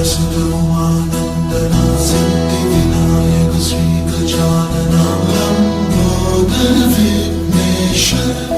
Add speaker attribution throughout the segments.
Speaker 1: सुरमानन्दना सिद्धिविनायक श्री गजानना लम्बोदर विघ्नेश्वर।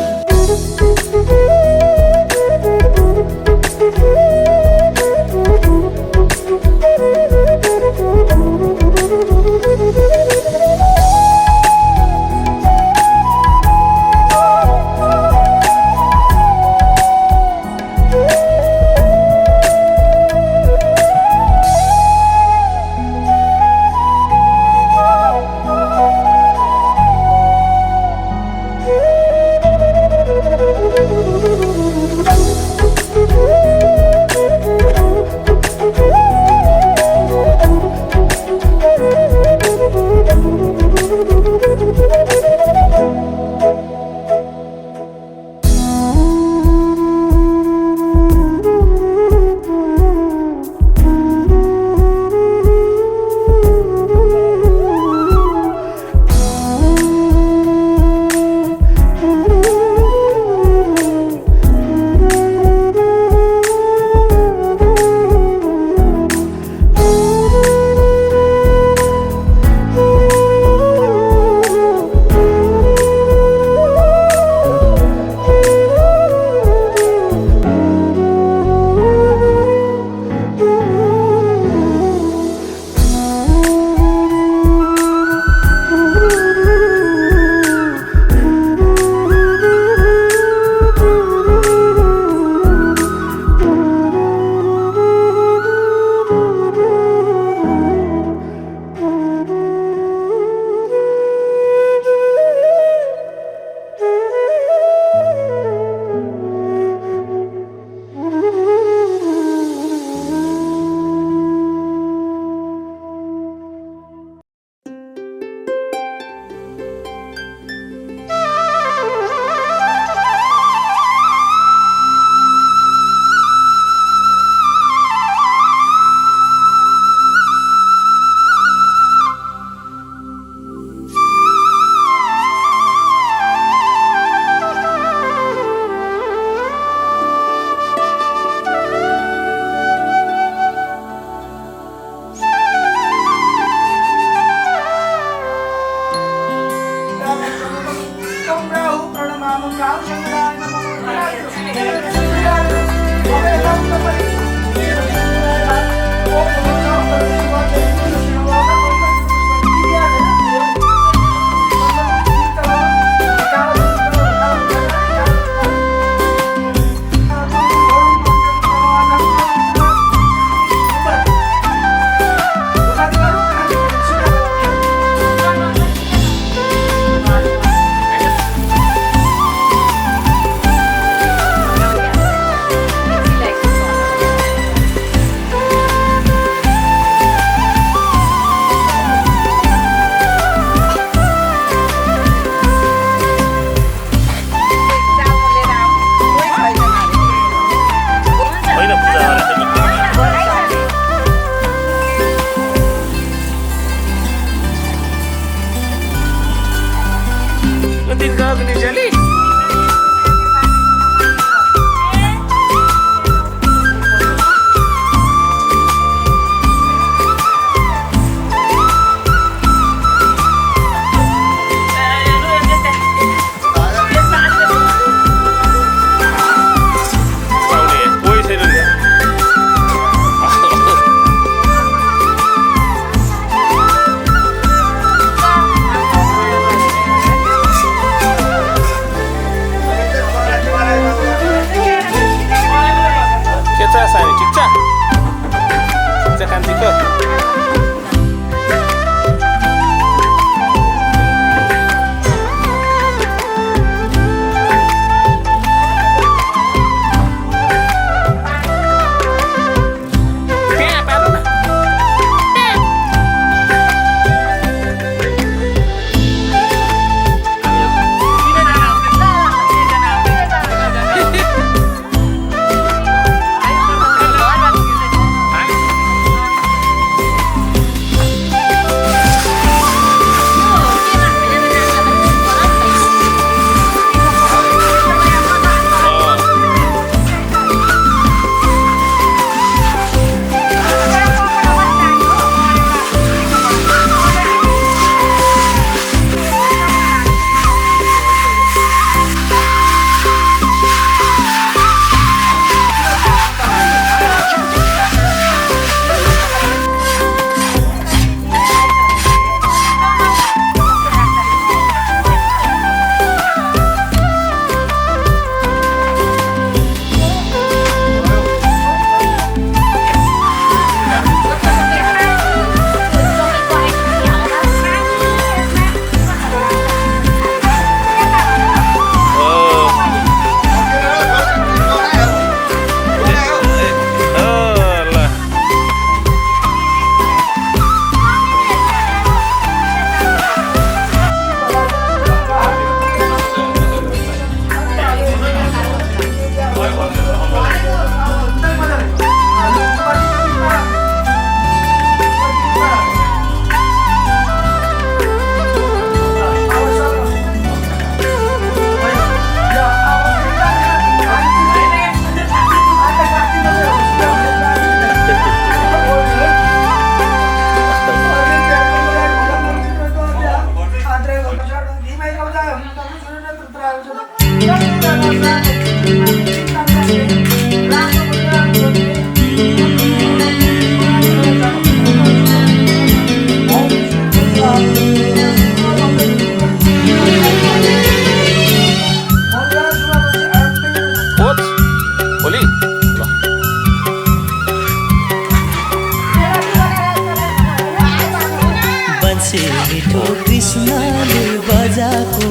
Speaker 2: कृष्णले बजाको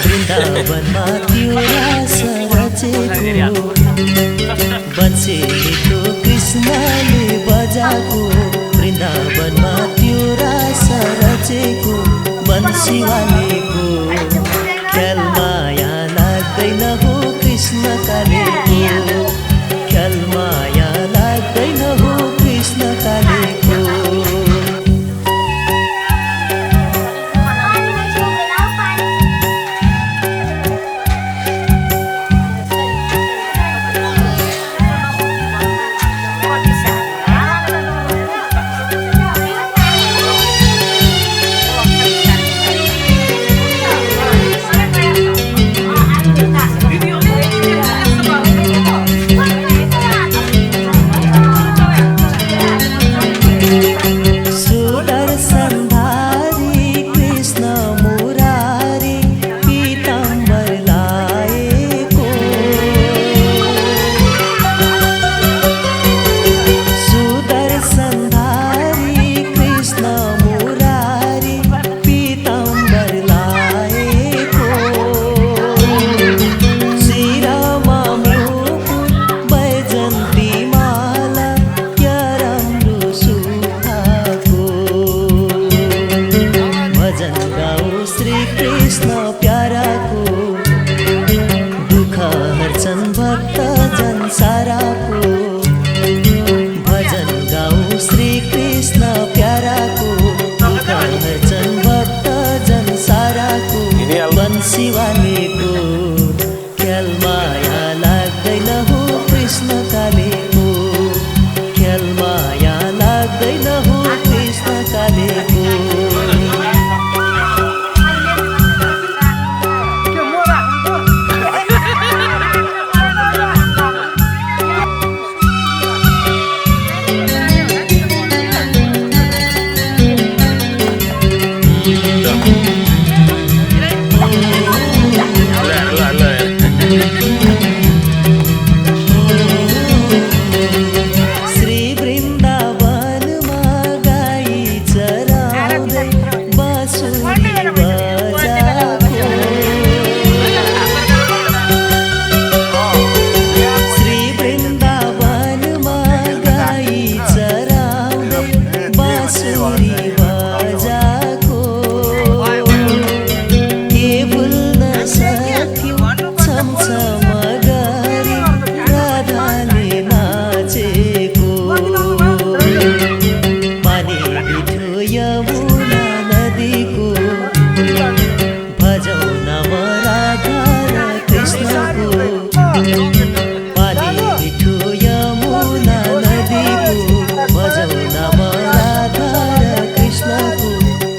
Speaker 2: वृन्दावनमा त्यो रास रचेको बन्से मिठो कृष्णले बजाको वृन्दावनमा त्यो रास रचेको बन्सीवालेको ख्याल माया लाग्दैन हो कृष्ण कालेको ख्याल माया लाग्दैन हो कृष्ण कालेको बन्सीवालेको ख्याल माया लाग्दैन हो कृष्ण कालेको ख्याल माया लाग्दैन हो कृष्ण कालेको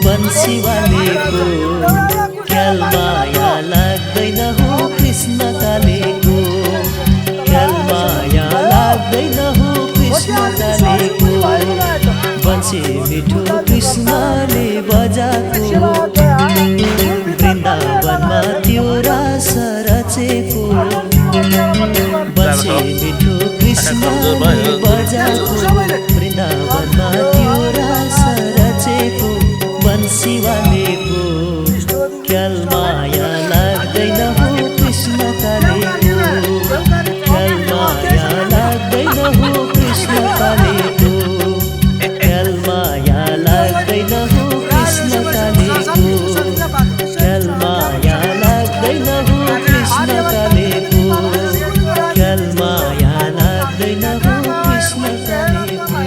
Speaker 2: बन्सीवालेको ख्याल माया लाग्दैन हो कृष्ण कालेको ख्याल माया लाग्दैन हो कृष्ण कालेको बन्सी मिठो कृष्णले बजाको वृन्दावनमा त्यो रास रचेको बन्सी मिठो कृष्णले बजाको वृन्दावनमा त्यो रास रचेको बन्सीवालेको ख्याल माया लाग्दैन हो कृष्ण कालेको ख्याल माया लाग्दैन हो कृष्ण कालेको ख्याल माया लाग्दैन हो कृष्ण कालेको ख्याल माया लाग्दैन हो कृष्ण कालेको ख्याल माया लाग्दैन हो कृष्ण कालेको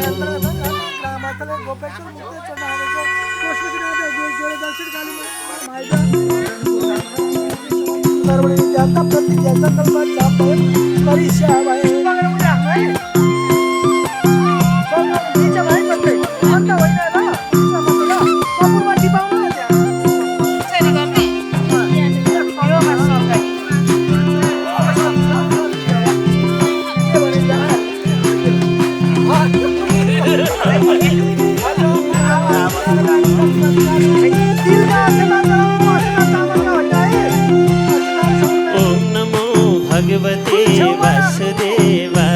Speaker 2: भगवते वासुदेवा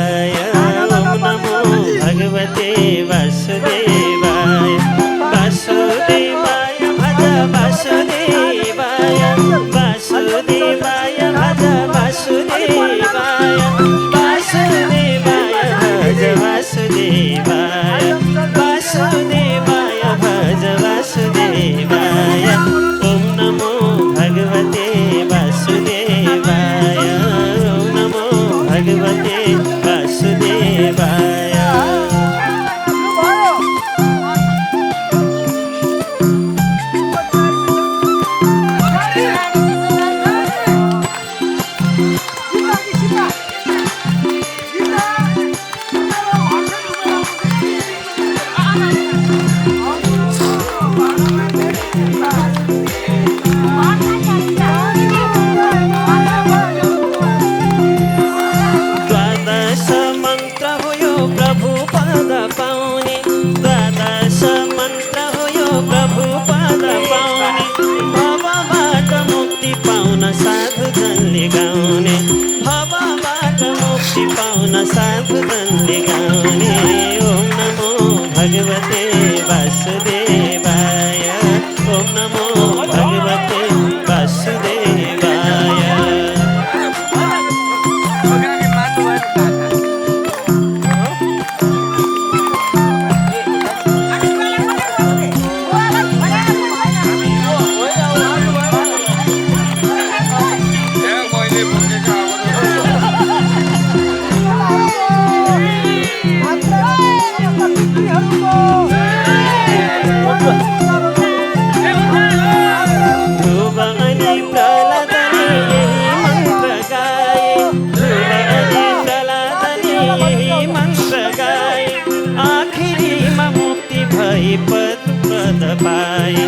Speaker 2: साधुजनले गाउने ओम नमो भगवते वासुदेवाय ओम नमो भगवते वासुदेवाय ध्रुव अनि प्रहलादले यही मन्त्र गाए ध्रुव अनि प्रहलादले यही मन्त्र गाए आखिरीमा मुक्ति भई पद पाए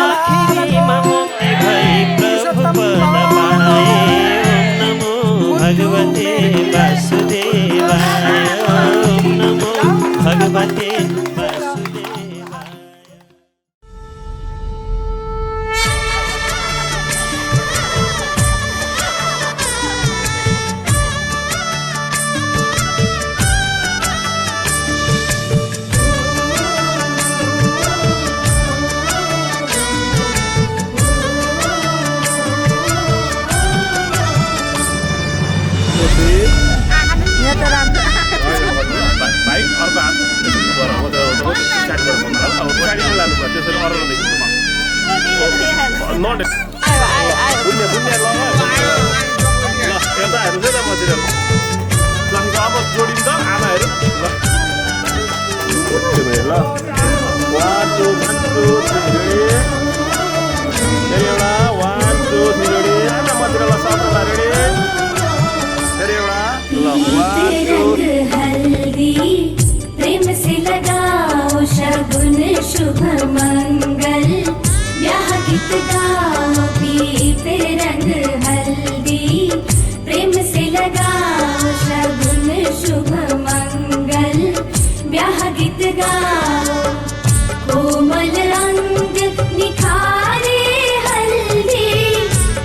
Speaker 2: आखिरीमा मुक्ति भई प्रभु पद पाए ओम नमो भगवते वासुदेवाय ओम नमो भगवते वासुदेवाय
Speaker 3: बाइक अर्को हात गाडीमा लानुपर्छ त्यसरी अरू नट यता हेर्नु चाहिँ त मतिर ल अब जोडिन्छ आमाहरू ल 1 2 3 फेरि एउटा 1 2 3 रेडी आमा मतिर ल सबैजना रेडी फेरि एउटा ल 1 2
Speaker 4: हल्दी प्रेम से लगाओ शगुन शुभ मंगल ब्याह गीत गाओ पीते रंग हल्दी प्रेम से लगाओ शगुन शुभ मंगल ब्याह गीत गाओ कोमल अंग निखारे हल्दी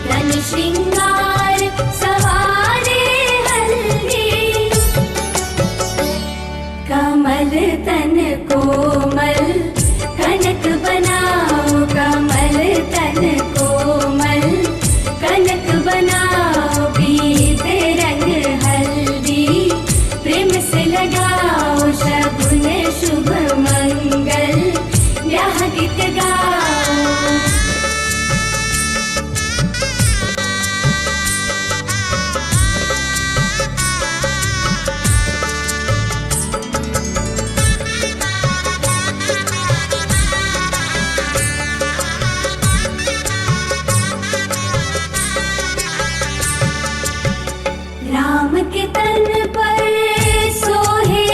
Speaker 4: तन श्रृंगार सवारे हल्दी कमल तन कोमल कनक बनाओ कमल तन कोमल कनक बनाओ पीते रंग हल्दी प्रेम से लगाओ शगुन शुभ मंगल ब्याह गीत गाओ राम के तन पर सोहे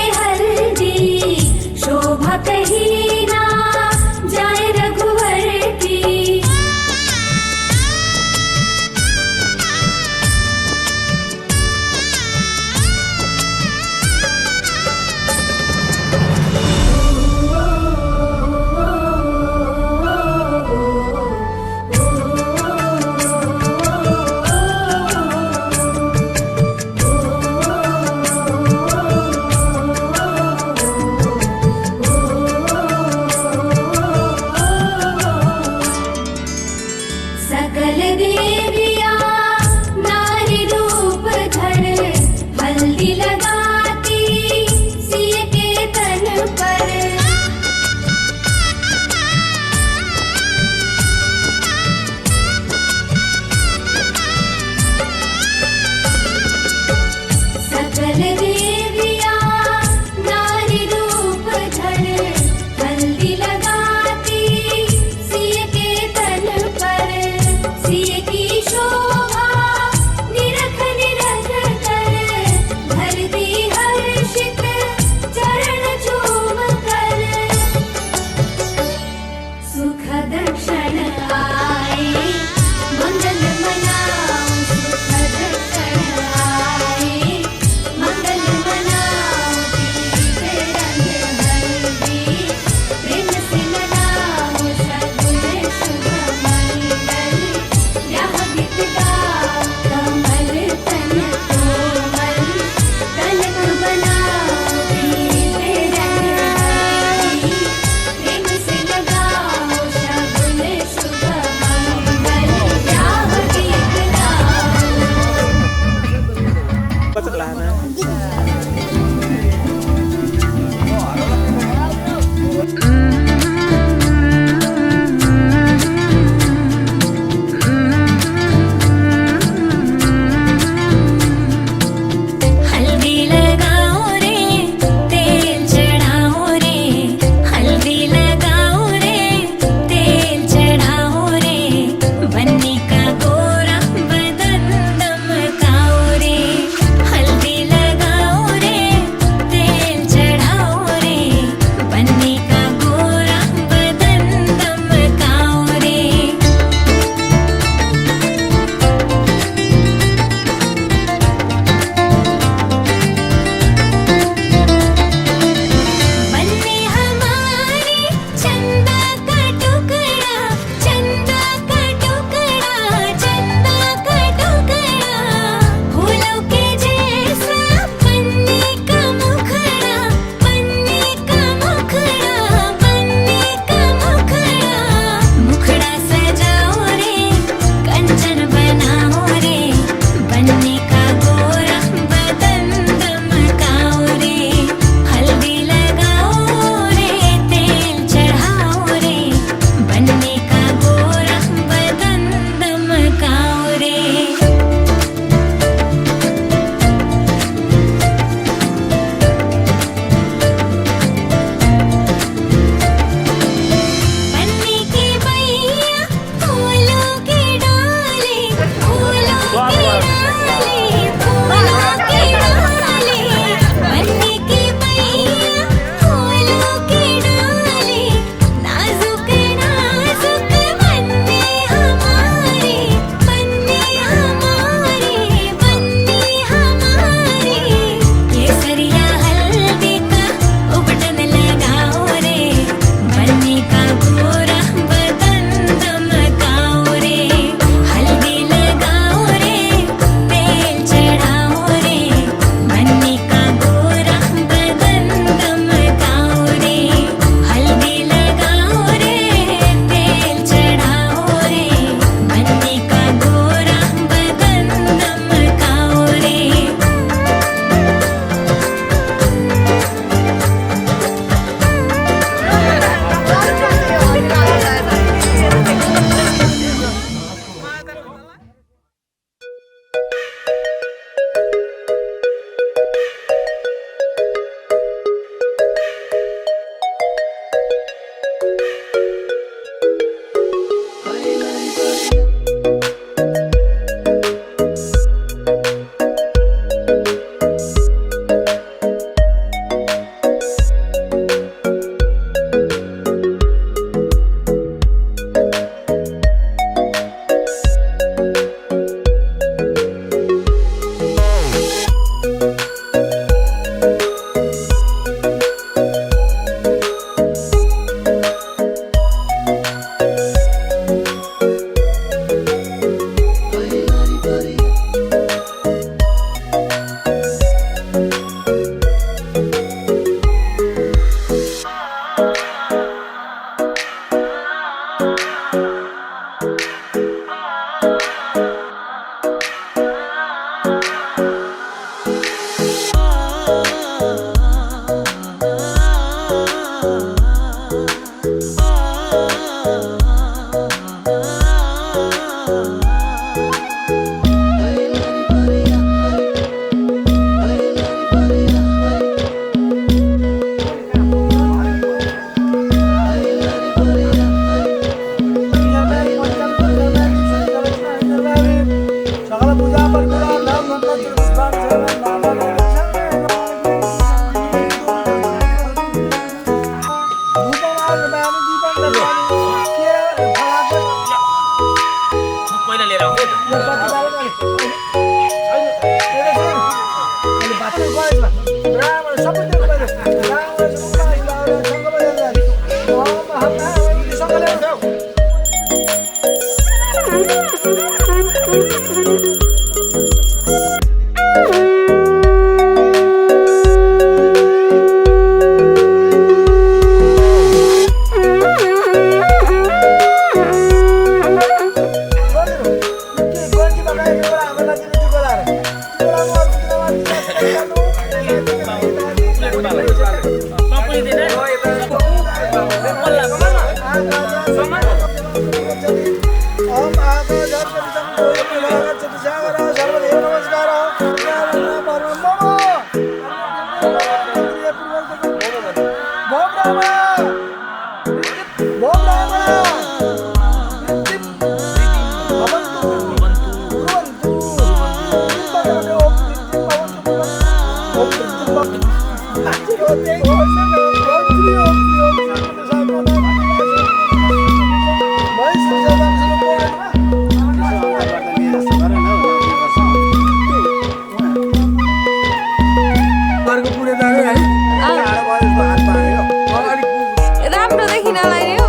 Speaker 5: राम्रो देखिनलाई नि हौ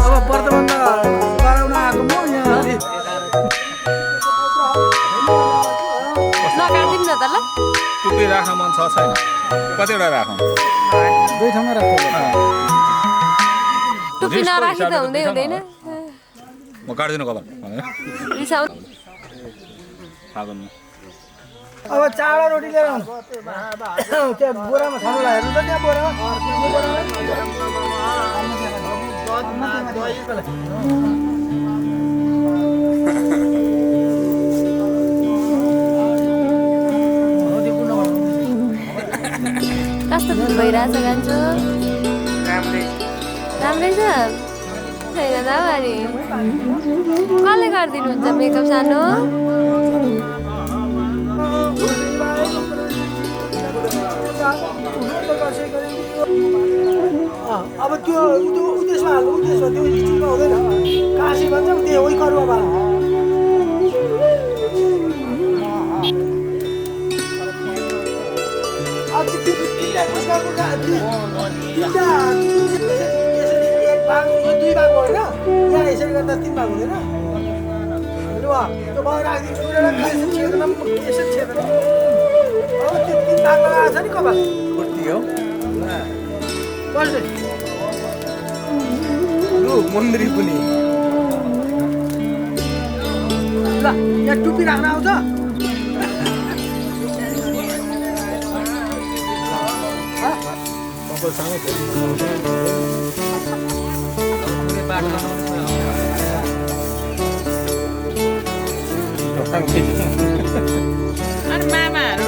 Speaker 6: अब वर्तमान गराउन आएको म यहाँ
Speaker 5: नकाटिदिउँ न त ल
Speaker 3: टुप्पी राख्न मन छ छैन कतिवटा राखौँ
Speaker 6: दुई ठाउँमा राख्नु
Speaker 5: टुप्पी नराखी त हुँदै हुँदैन
Speaker 3: म काट्दिनँ कलर
Speaker 5: रिसाउ
Speaker 6: अब चाडा रोटी लिएर आउनु त्यहाँ बोरामा छानु हेर्नु त त्यहाँ बोरामा
Speaker 5: कस्तो फिल भइरहेछ गान्छु राम्रै छ छैन त अनि कसले गरिदिनुहुन्छ मेकअप सानो
Speaker 6: अब त्यो उद्देश्यमा हाल्नु उद्देश्य त्यो स्टिलमा हुँदैन काँसी भन्छ त्यो उही करुवा बाल दुई भाग होइन यहाँ यसरी गर्दा 3 भाग हुँदैन त्यो भयो राखिदिन्छु यसरी छेदेर अब त्यो 3 भाग लगाएको छ नि कपाल कुर्ती हो लु मन्दिरी पनि ल यहाँ टुप्पी राख्न आउँछ
Speaker 7: अनि मामाहरू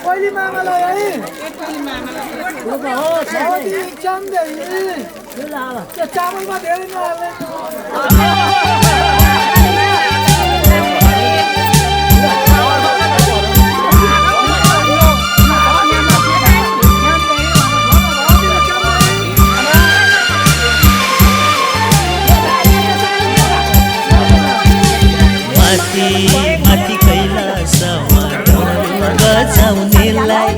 Speaker 6: पहिली मामालाई है त्यो चामलमा धेरै नहाल्ने
Speaker 2: माथि कैलासमा बजाउनेलाई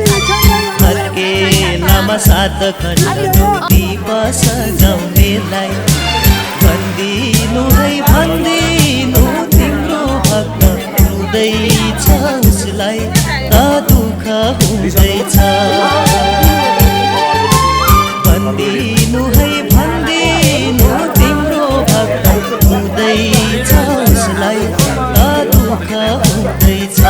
Speaker 2: फर्के लामा 7 खण्ड दीप सजाउनेलाई भन्दिनु है भन्दिनु तिम्रो भक्त हुँदैछ उसलाई त दुःख हुँदैछ भन्दिनु है भन्दिनु तिम्रो भक्त हुँदैछ उसलाई दुःख हुँदैछ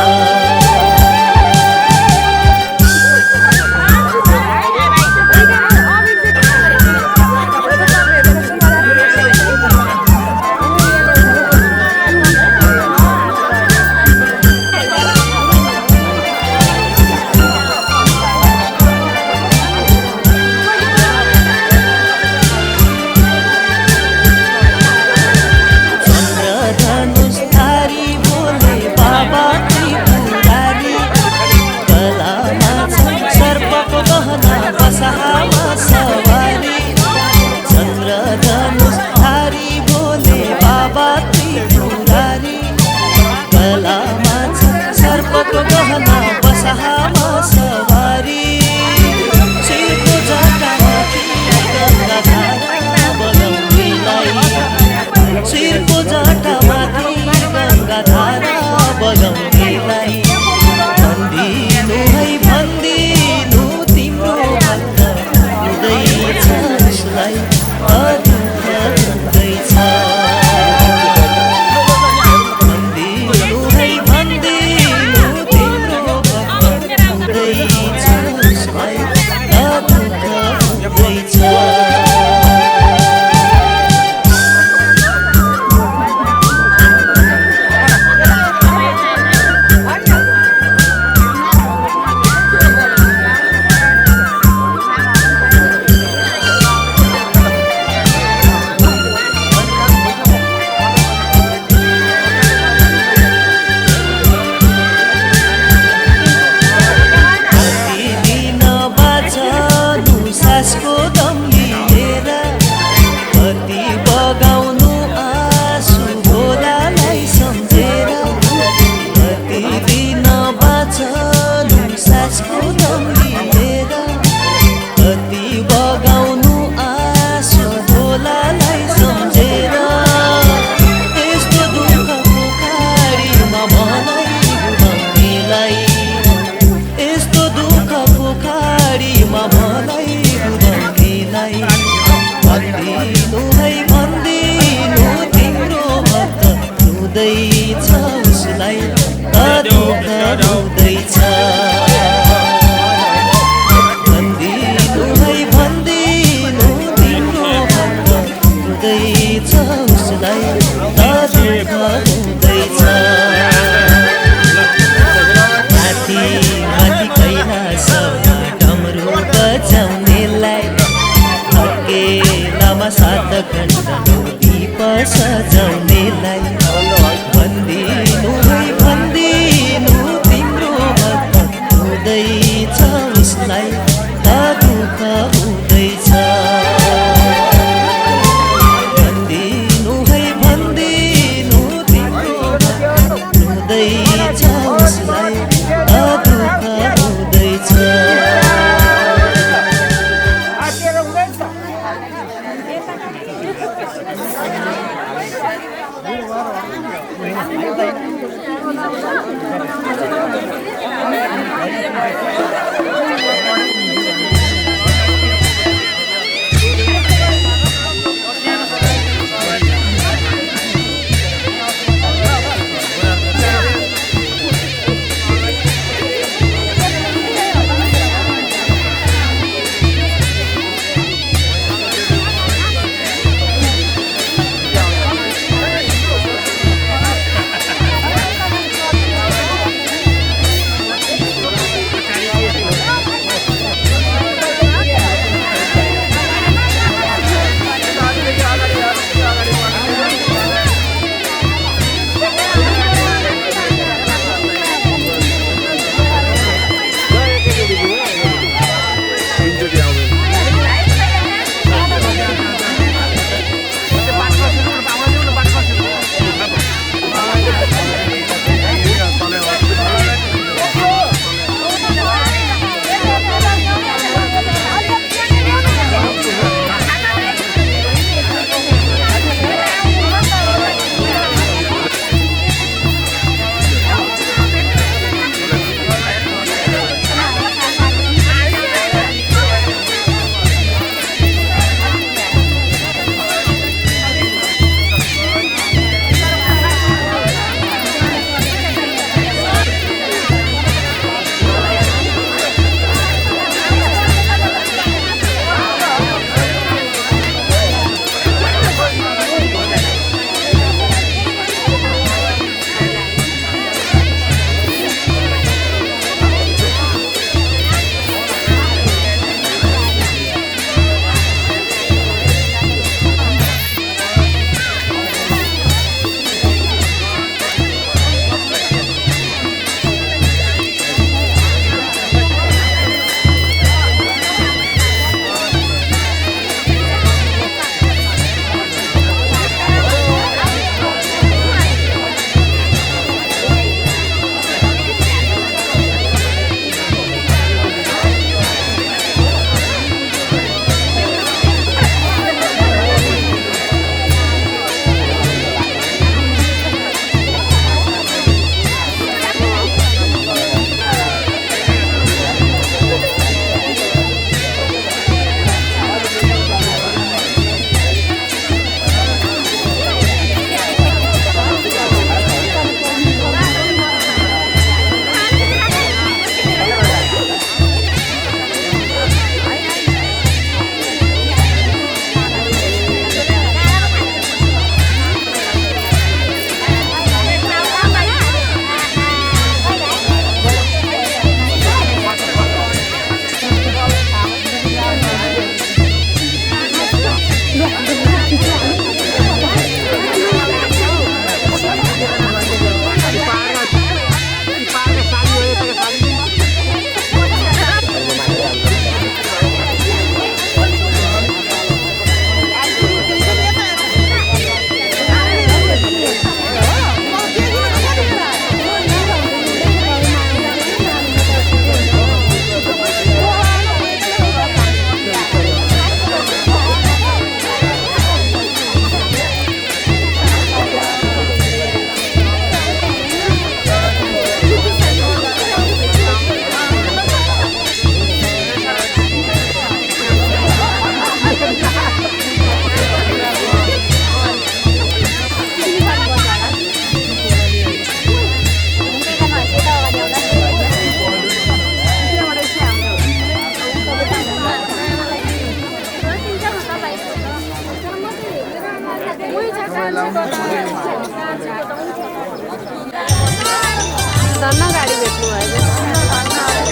Speaker 5: धन्न गाडी भेट्नु भयो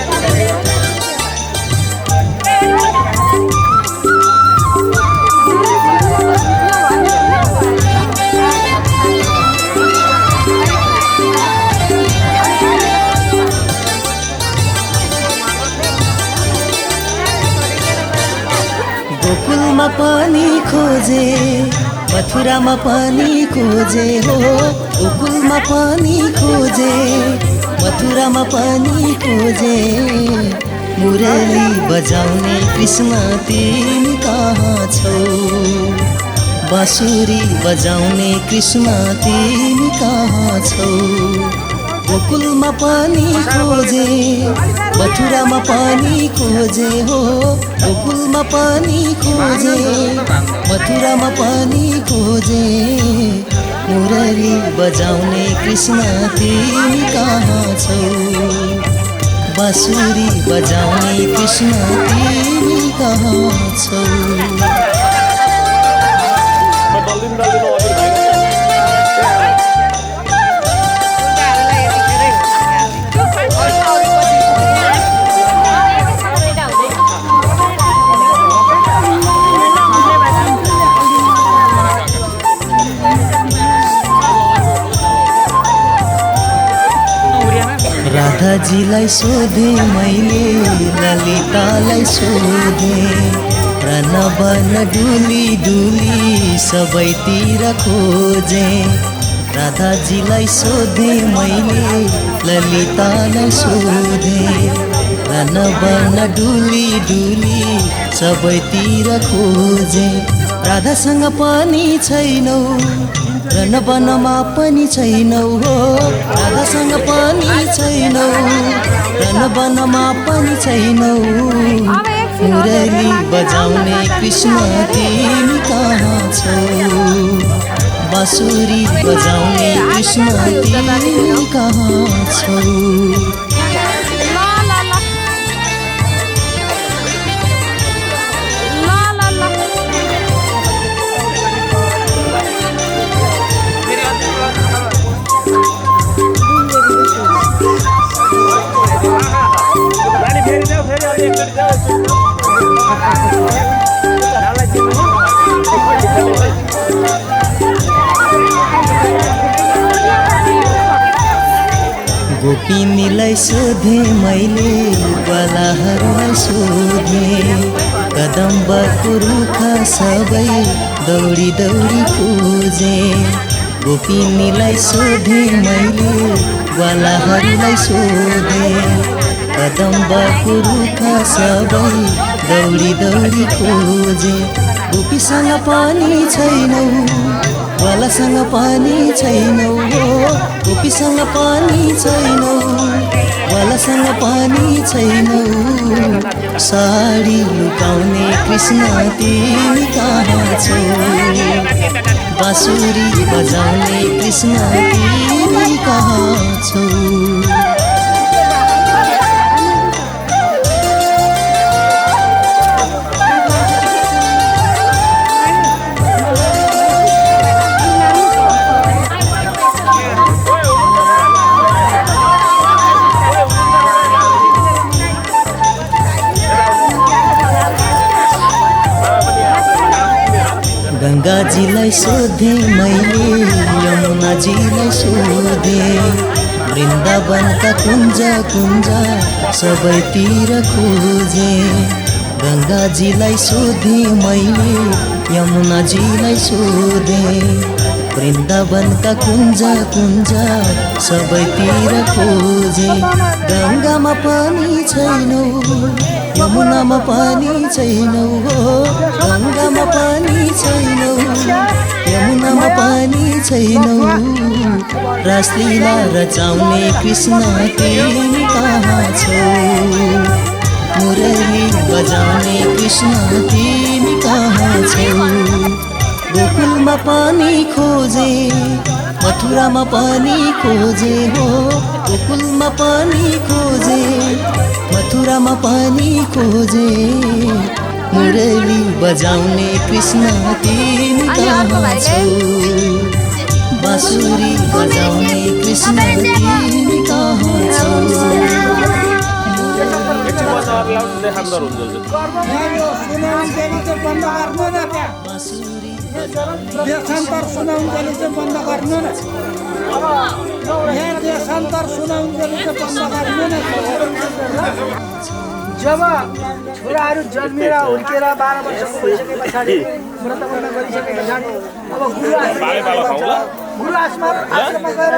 Speaker 7: गोकुलमा पनि खोजे मथुरामा पनि खोजे हो गोकुलमा पनि खोजे मथुरामा पनि खोजे मुरली बजाउने कृष्ण तिमी कहाँ छौ बाँसुरी बजाउने कृष्ण तिमी कहाँ छौ गोकुलमा पनि खोजे मथुरामा पनि खोजे हो गोकुलमा पनि खोजे मथुरामा पनि खोजे मुरली बजाउने कृष्ण तिमी कहाँ छौ बाँसुरी बजाउने कृष्ण तिमी कहाँ छौ राधाजीलाई सोधे मैले ललितालाई सोधे रन बन डुली डुली सबैतिर खोजे राधाजीलाई सोधे मैले ललितालाई सोधे रन बन डुली डुली सबैतिर खोजे राधासँग पनि छैनौ रन बनमा पनि छैनौ हो राधासँग पनि छैनौ रन बनमा पनि छैनौ मुरली बजाउने कृष्ण तिमी कहाँ छौ बाँसुरी बजाउने कृष्ण तिमी कहाँ छौ गोपिनीलाई सोधे मैले बालाहरूलाई सोधे कदम्बको रुख सबै दौडी दौडी खोजे गोपिनीलाई सोधे मैले बालाहरूलाई सोधे कदम्बको रुख सबै दौडी दौडी खोजे गोपीसँग पनि छैनौ बालासँग पनि छैनौ हो गोपीसँग पनि छैनौ बालासँग पनि छैनौ साडी लुकाउने कृष्ण तिमी कहाँ छौ बाँसुरी बजाउने कृष्ण तिमी कहाँ छौ गङ्गाजीलाई सोधे मैले यमुनाजीलाई सोधे वृन्दावनका कुञ्ज कुञ्ज सबैतिर खोजे गङ्गाजीलाई सोधे मैले यमुनाजीलाई सोधे वृन्दावनका कुञ्ज कुञ्ज सबैतिर खोजे गङ्गामा पनि छैनौ यमुनामा पनि छैनौ हो गङ्गामा पनि छैनौ यमुनामा पनि छैनौ रासलीला रचाउने कृष्ण तिमी कहाँ छौ मुरली बजाउने कृष्ण तिमी कहाँ छौ गोकुलमा पनि खोजे मथुरामा पनि खोजे हो गोकुलमा पनि खोजे मथुरामा पनि खोजे मुरली बजाउने कृष्ण तिमी कहाँ छौ बाँसुरी बजाउने कृष्ण तिमी कहाँ छौ
Speaker 3: एकछिन बस्न लाउड देखाउँदो हुन्छ
Speaker 6: देशान्तर सुनाउन्जेली चाहिँ बन्द गर्नु न यहाँ देशान्तर सुनाउन्जेली चाहिँ बन्द गर्नु न जब छोराहरू जन्मेर हुर्केर 12 वर्षको भइसके पछाडि व्रतबन्ध गरिसके पछाडि अब गुरु आश्रममा गएर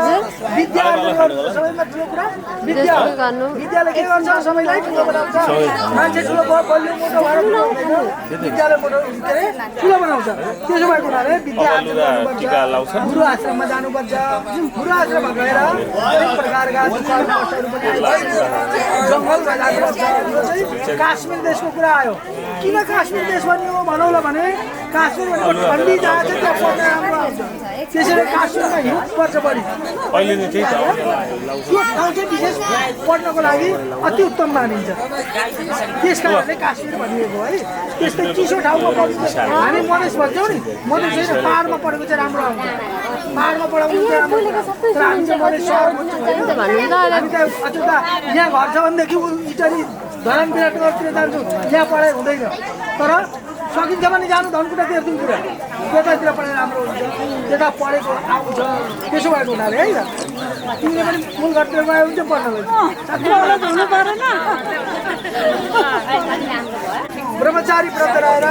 Speaker 6: विद्याले सबैमा ठुलो कुरा विद्याले के गर्छ सबैलाई ठुलो बनाउँछ मान्छे ठुलो बलियो मोटो भएर विद्याले मोटो के अरे ठुलो बनाउँछ त्यसो भएको हुनाले विद्या गुरु आश्रममा जानुपर्छ गुरु आश्रममा गएर अनेक प्रकारका दुःखहरू पनि जङ्गलमा जानुपर्छ यो चाहिँ काश्मीर देशको कुरा आयो किन काश्मीर देश भन्ने हो भनौँला भने काश्मीर भनेको ठन्डी जहाँ चाहिँ त्यहाँ पढ्न राम्रो आउँछ त्यसैले काश्मीरमा हिउँ पर्छ बढी
Speaker 3: अहिले नै त्यही
Speaker 6: त्यो ठाउँ चाहिँ विशेष पढ्नको लागि अति उत्तम मानिन्छ त्यस कारणले काश्मीर भनिएको है त्यस्तै चिसो ठाउँमा पढ्नु हामी मधेस भन्छौँ नि मधेस होइन पाहाडमा पढेको चाहिँ राम्रो आउँछ पाहाडमा पढाउनु चाहिँ राम्रो तर हामी चाहिँ मधेस सहर भन्छौँ हामी त अझ यहाँ घर छ भनेदेखि इटरी धरान विराटनगरतिर जान्छौँ यहाँ पढाइ हुँदैन तर सकिन्छ भने जानु धनकुटा तेर्सुङतिर त्यतातिर पढाइ राम्रो हुन्छ त्यता पढेको आउँछ त्यसो भएको हुनाले है त तिमीले पनि मूल घरतिर गयो भने चाहिँ पढ्न हुनु परेन ब्रह्मचारी व्रत रहेर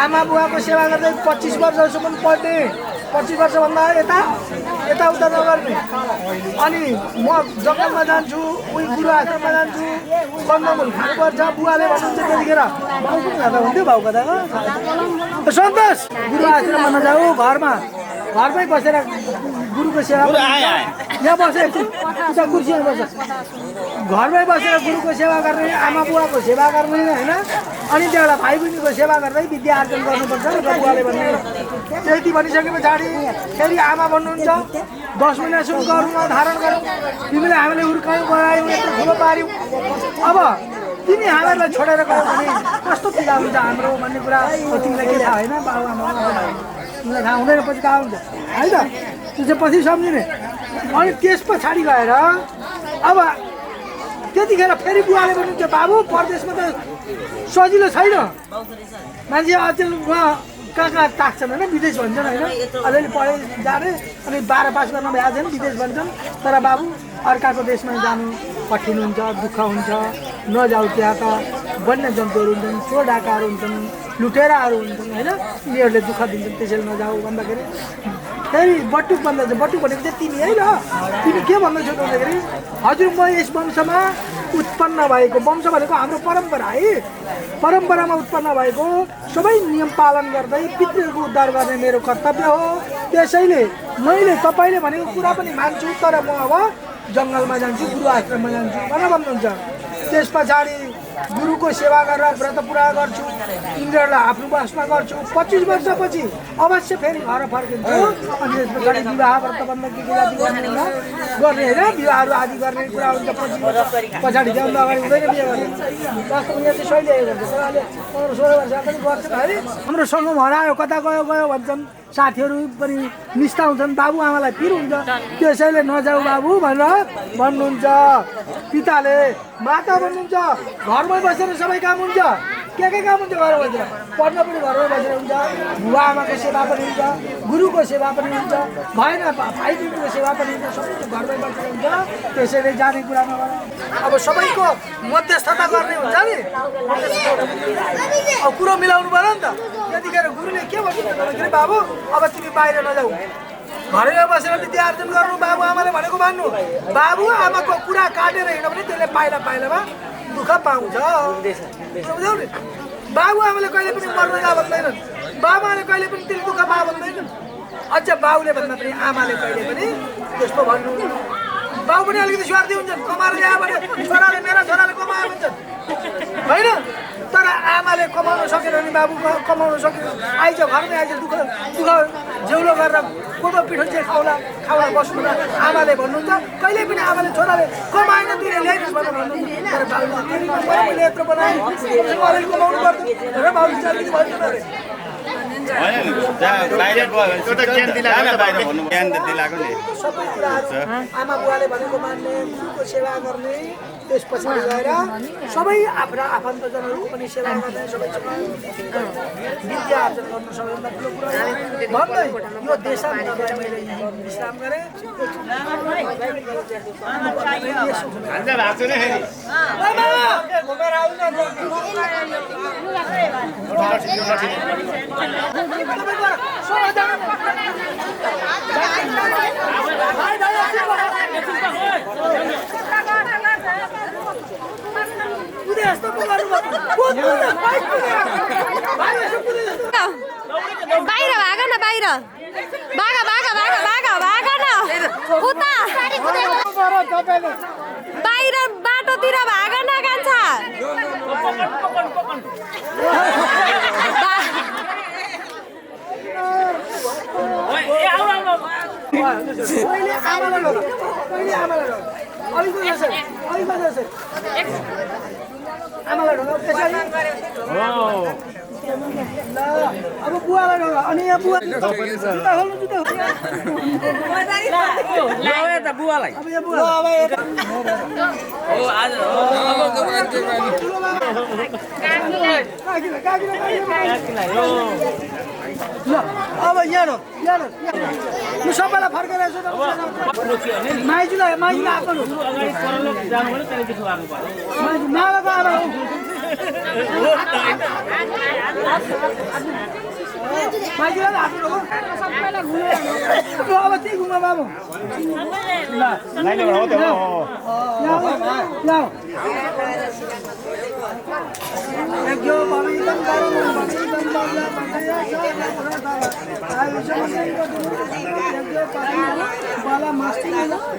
Speaker 6: आमा बुवाको सेवा गर्दै 25 वर्षसम्म पढ्ने 25 वर्षभन्दा यताउता नगर्ने अनि म जङ्गलमा जान्छु उही गुरु आश्रममा जान्छु कन्दमूल खानुपर्छ बुवाले भन्नुहुन्छ त्यतिखेर बाउ पनि खाँदा हुन्थ्यो भाउ खाँदाको सन्तोष गुरु आश्रममा नजाऊ घरमै बसेर गुरुको सेवा यहाँ बसेर उता कुर्सीमा बस्छ घरमै बसेर गुरुको सेवा गर्ने आमा बुवाको सेवा गर्ने होइन अनि त्यहाँबाट भाइ बहिनीको सेवा गर्दै विद्या आर्जन गर्नुपर्छ र बुवाले भन्ने त्यति भनिसके पछाडि फेरि आमा भन्नुहुन्छ 10 महिना सुन गरौँ धारण गरौँ तिमीले हामीले हुर्कायौँ बढायौँ यत्रो ठुलो पार्यौँ अब तिमी हामीलाई छोडेर गयो भने कस्तो पीडा हुन्छ हाम्रो भन्ने कुरा तिमीलाई के थाहा होइन बाबु आमा तिमीलाई थाहा हुँदैन पछि थाहा हुन्छ है त त्यो चाहिँ पछि सम्झिने अनि त्यस पछाडि गएर अब त्यतिखेर फेरि बुवाले भन्नुहुन्छ बाबु परदेशमा त सजिलो छैन मान्छे अचेल कहाँ ताक्छन् होइन विदेश भन्छन् होइन अलिअलि पढे जाने अनि 12 पास गर्न भ्या छैन विदेश भन्छन् तर बाबु अर्काको देशमा जानु कठिन हुन्छ दुःख हुन्छ नजाऊ त्यहाँ त वन्य जन्तुहरू हुन्छन् चोर डाकाहरू हुन्छन् लुटेराहरू हुन्छन् होइन यिनीहरूले दुःख दिन्छन् त्यसैले नजाऊ भन्दाखेरि फेरि बटुक भन्दैछ बटुक भनेको चाहिँ तिमी है ल तिमी के भन्दैछौ भन्दाखेरि हजुर म यस वंशमा उत्पन्न भएको वंश भनेको हाम्रो परम्परा है परम्परामा उत्पन्न भएको सबै नियम पालन गर्दै पितृको उद्धार गर्ने मेरो कर्तव्य हो त्यसैले मैले तपाईँले भनेको कुरा पनि मान्छु तर म अब जङ्गलमा जान्छु गुरु आश्रममा जान्छु भनेर भन्नुहुन्छ त्यस पछाडि गुरुको सेवा गरेर व्रत पुरा गर्छु इन्द्रलाई आफ्नो वासमा गर्छु 25 वर्षपछि अवश्य फेरि घर फर्किन्छु अनि त्यस पछाडि विवाह व्रतबन्ध के जाति गर्ने होइन विवाहहरू आदि गर्ने कुरा हुन्छ पछाडि जाँदा अगाडि हुँदैन बिहे गर्ने वास्तवमा यहाँ चाहिँ शैली गर्छ तर अहिले 15-16 वर्ष पनि गर्छ है हाम्रो सँगो हरायो कता गयो भन्छन् साथीहरू पनि निस्ताउँछन् बाबु आमालाई पिर हुन्छ त्यसैले नजाऊ बाबु भनेर भन्नुहुन्छ पिताले माता भन्नुहुन्छ घरमै बसेर सबै काम हुन्छ के काम हुन्छ घरमा बसेर पढ्न पनि घरमै बसेर हुन्छ बुवा आमाको सेवा पनि हुन्छ गुरुको सेवा पनि हुन्छ भएन भाइ बहिनीको सेवा पनि हुन्छ सबै घरमै बसेर हुन्छ त्यसैले जाने कुरा नगर अब सबैको मध्यस्थता गर्ने हुन्छ नि अब कुरो मिलाउनु पर्यो नि त त्यतिखेर गुरुले के भन्नुहुन्छ भन्दाखेरि बाबु अब तिमी बाहिर नजाऊ घरमै बसेर विद्या आर्जन गर्नु बाबु आमाले भनेको मान्नु बाबु आमाको कुरा काटेर हिँड्यो भने त्यसले पाइलामा दुःख पाउँछ बुझ्यौ नि बाबु आमाले कहिले पनि मर्न जा भन्दैनन् बाबाले कहिले पनि त्यसले दुःख पा भन्दैनन् अझ बाबुले भन्दा पनि आमाले कहिले पनि त्यस्तो भन्नु बाबु पनि अलिकति स्वार्थी हुन्छन् कमाएर ल्यायो भने छोराले मेरा छोराले कमायो भन्छन् होइन तर आमाले कमाउन सकेन नि बाबु कमाउन सकेन आइज घरमै आइज दुःख जेउलो गरेर कोदो पिठो चाहिँ खाउला बस्नु र आमाले भन्नुहुन्छ कहिले पनि आमाले छोराले कमाएन तिमीले ल्याइदिस् भनेर भन्नुहुन्छ तर बाबुले मैले यत्रो बनाएँ अलिअलि कमाउनु पर्दैन र बाबुले चाहिँ भन्दैन अरे सबै कुराहरू आमा बुवाले भनेको मान्ने गुरुको सेवा गर्ने त्यस पछाडि गएर सबै आफ्ना आफन्तजनहरूको पनि सेवा गर्ने सबै विद्या आर्जन गर्नु सबैभन्दा ठुलो कुरा भन्दै यो देशान्तरलाई मैले विश्राम गरेँ
Speaker 5: बाहिर भाग न बाहिर भाग भाग भाग भाग भाग न उता बाहिर बाटोतिर भाग न कान्छा
Speaker 6: अब बुवालाई ढोका अनि यहाँ बुवा जुत्ता खोल्नु जुत्ता बुवालाई अब यहाँ बुवा अब यहाँ म सबैलाई फर्केर माइजूलाई आएको नालाको आमा अब त्यही घुम बाबु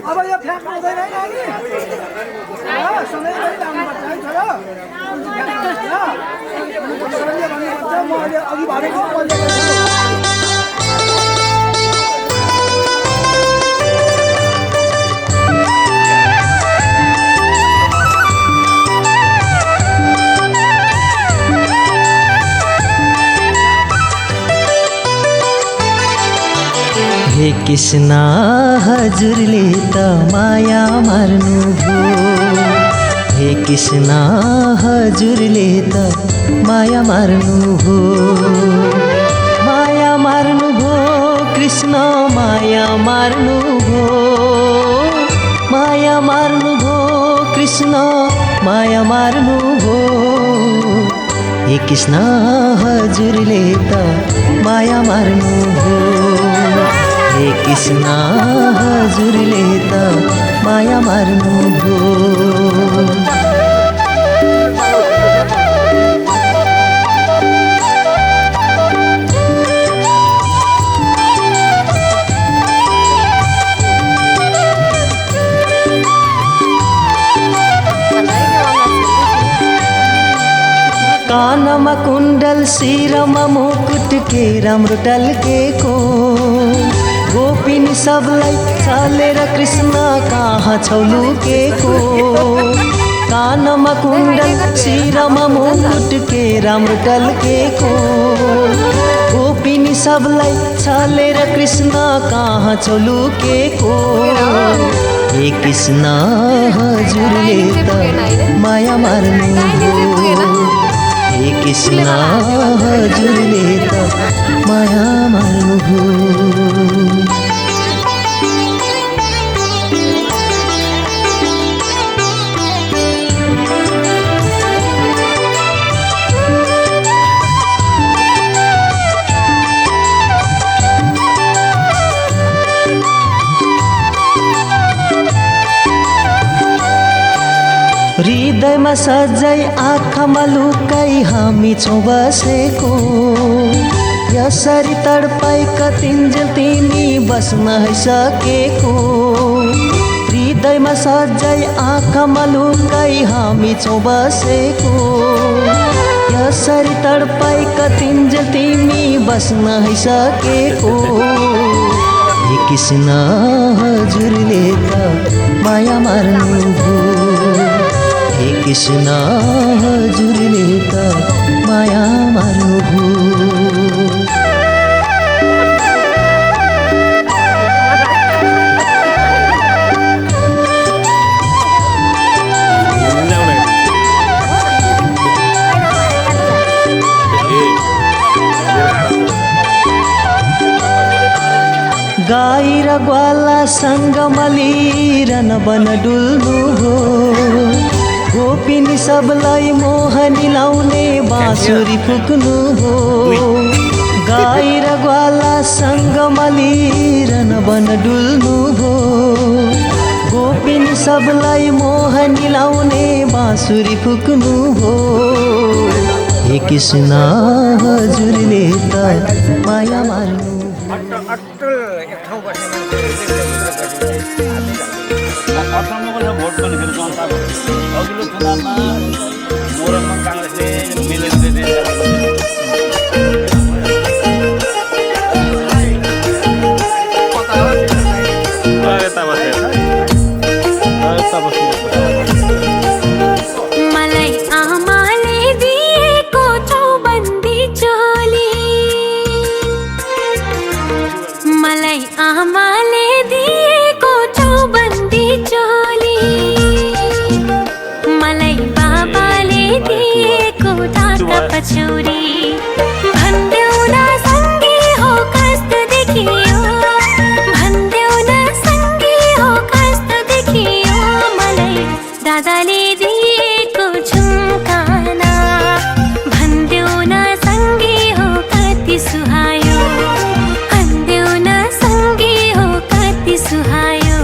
Speaker 6: अब यो फ्याँक्नु हुँदैन म अहिले अघि भनेको
Speaker 7: हे कृष्ण हजुरले त माया मार्नुभयो हे कृष्ण हजुरले त माया मार्नुभयो माया मार्नुभयो कृष्ण माया मार्नुभयो माया मार्नुभयो कृष्ण माया मार्नुभयो हे कृष्ण हजुरले त माया मार्नुभयो हे कृष्ण हजुरले त माया मार्नुभयो कानमा कुण्डल शिरमा मुकुट के राम्रो टल्केको गोपिनी सबलाई चालेर कृष्ण कहाँ छौ लुकेको कानमा कुण्डल शिरमा मुकुट के राम्रो टल्केको गोपिनी सबलाई चालेर कृष्ण कहाँ छौ लुकेको हे कृष्ण हजुरले त माया मार्नुभयो हे कृष्ण हजुरले त माया मार्नुभयो हृदयमा सजाई आँखामा लुकाई हामी छौँ बसेको यसरी तडपाई कतिन्जेल तिमी बस्न सकेको हृदयमा सजै आँखामा लुकाई हामी छौँ बसेको यसरी तडपाई कतिन्जेल तिमी बस्न सकेको हे कृष्ण हजुरले त माया मार्नुभयो हे कृष्ण हजुरले त माया मार्नुभयो गाई र ग्वालासँग मलिरन बन डुल्नु हो गोपिनी सबलाई मोहनी लाउने बाँसुरी फुक्नु हो गाई र ग्वालासँग मलिरन बन डुल्नु हो गोपिनी सबलाई मोहनी लाउने बाँसुरी फुक्नु हो हे कृष्ण हजुरले त माया मार्नु
Speaker 3: भोट पनि फेरि जनताको अघिल्लो चुनावमा मोरङमा काङ्ग्रेसले मिलेर
Speaker 4: मलाई आमाले दिएको चौबन्दी चोली मलाई आमाले दिएको चौबन्दी चोली मलाई बाबाले दिएको ढाका पछौरी भन्देऊ न सँगै हो कस्तो देखियो भन्देऊ न सँगै हो कस्तो देखियो मलाई दादाले दिएको झुम्काना भन्देऊ न सँगै हो कति सुहायो भन्देऊ न सँगै हो कति सुहायो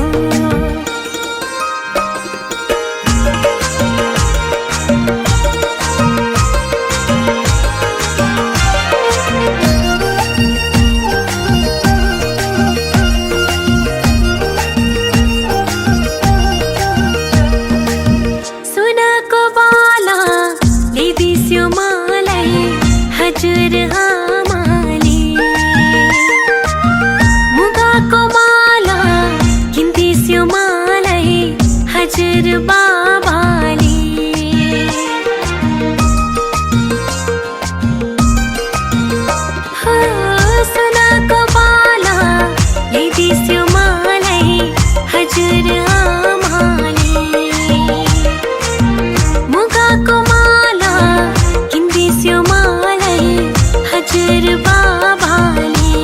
Speaker 4: सुनको बाला ल्याइदिस्यो मलाई हजुर आमाले मुगाको माला किन्दिस्यो मलाई हजुर बाबाले सुनको बाला ल्याइदिस्यो मलाई हजुर आमाले मुगाको माला किन्दिस्यो मलाई हजुर बाबाले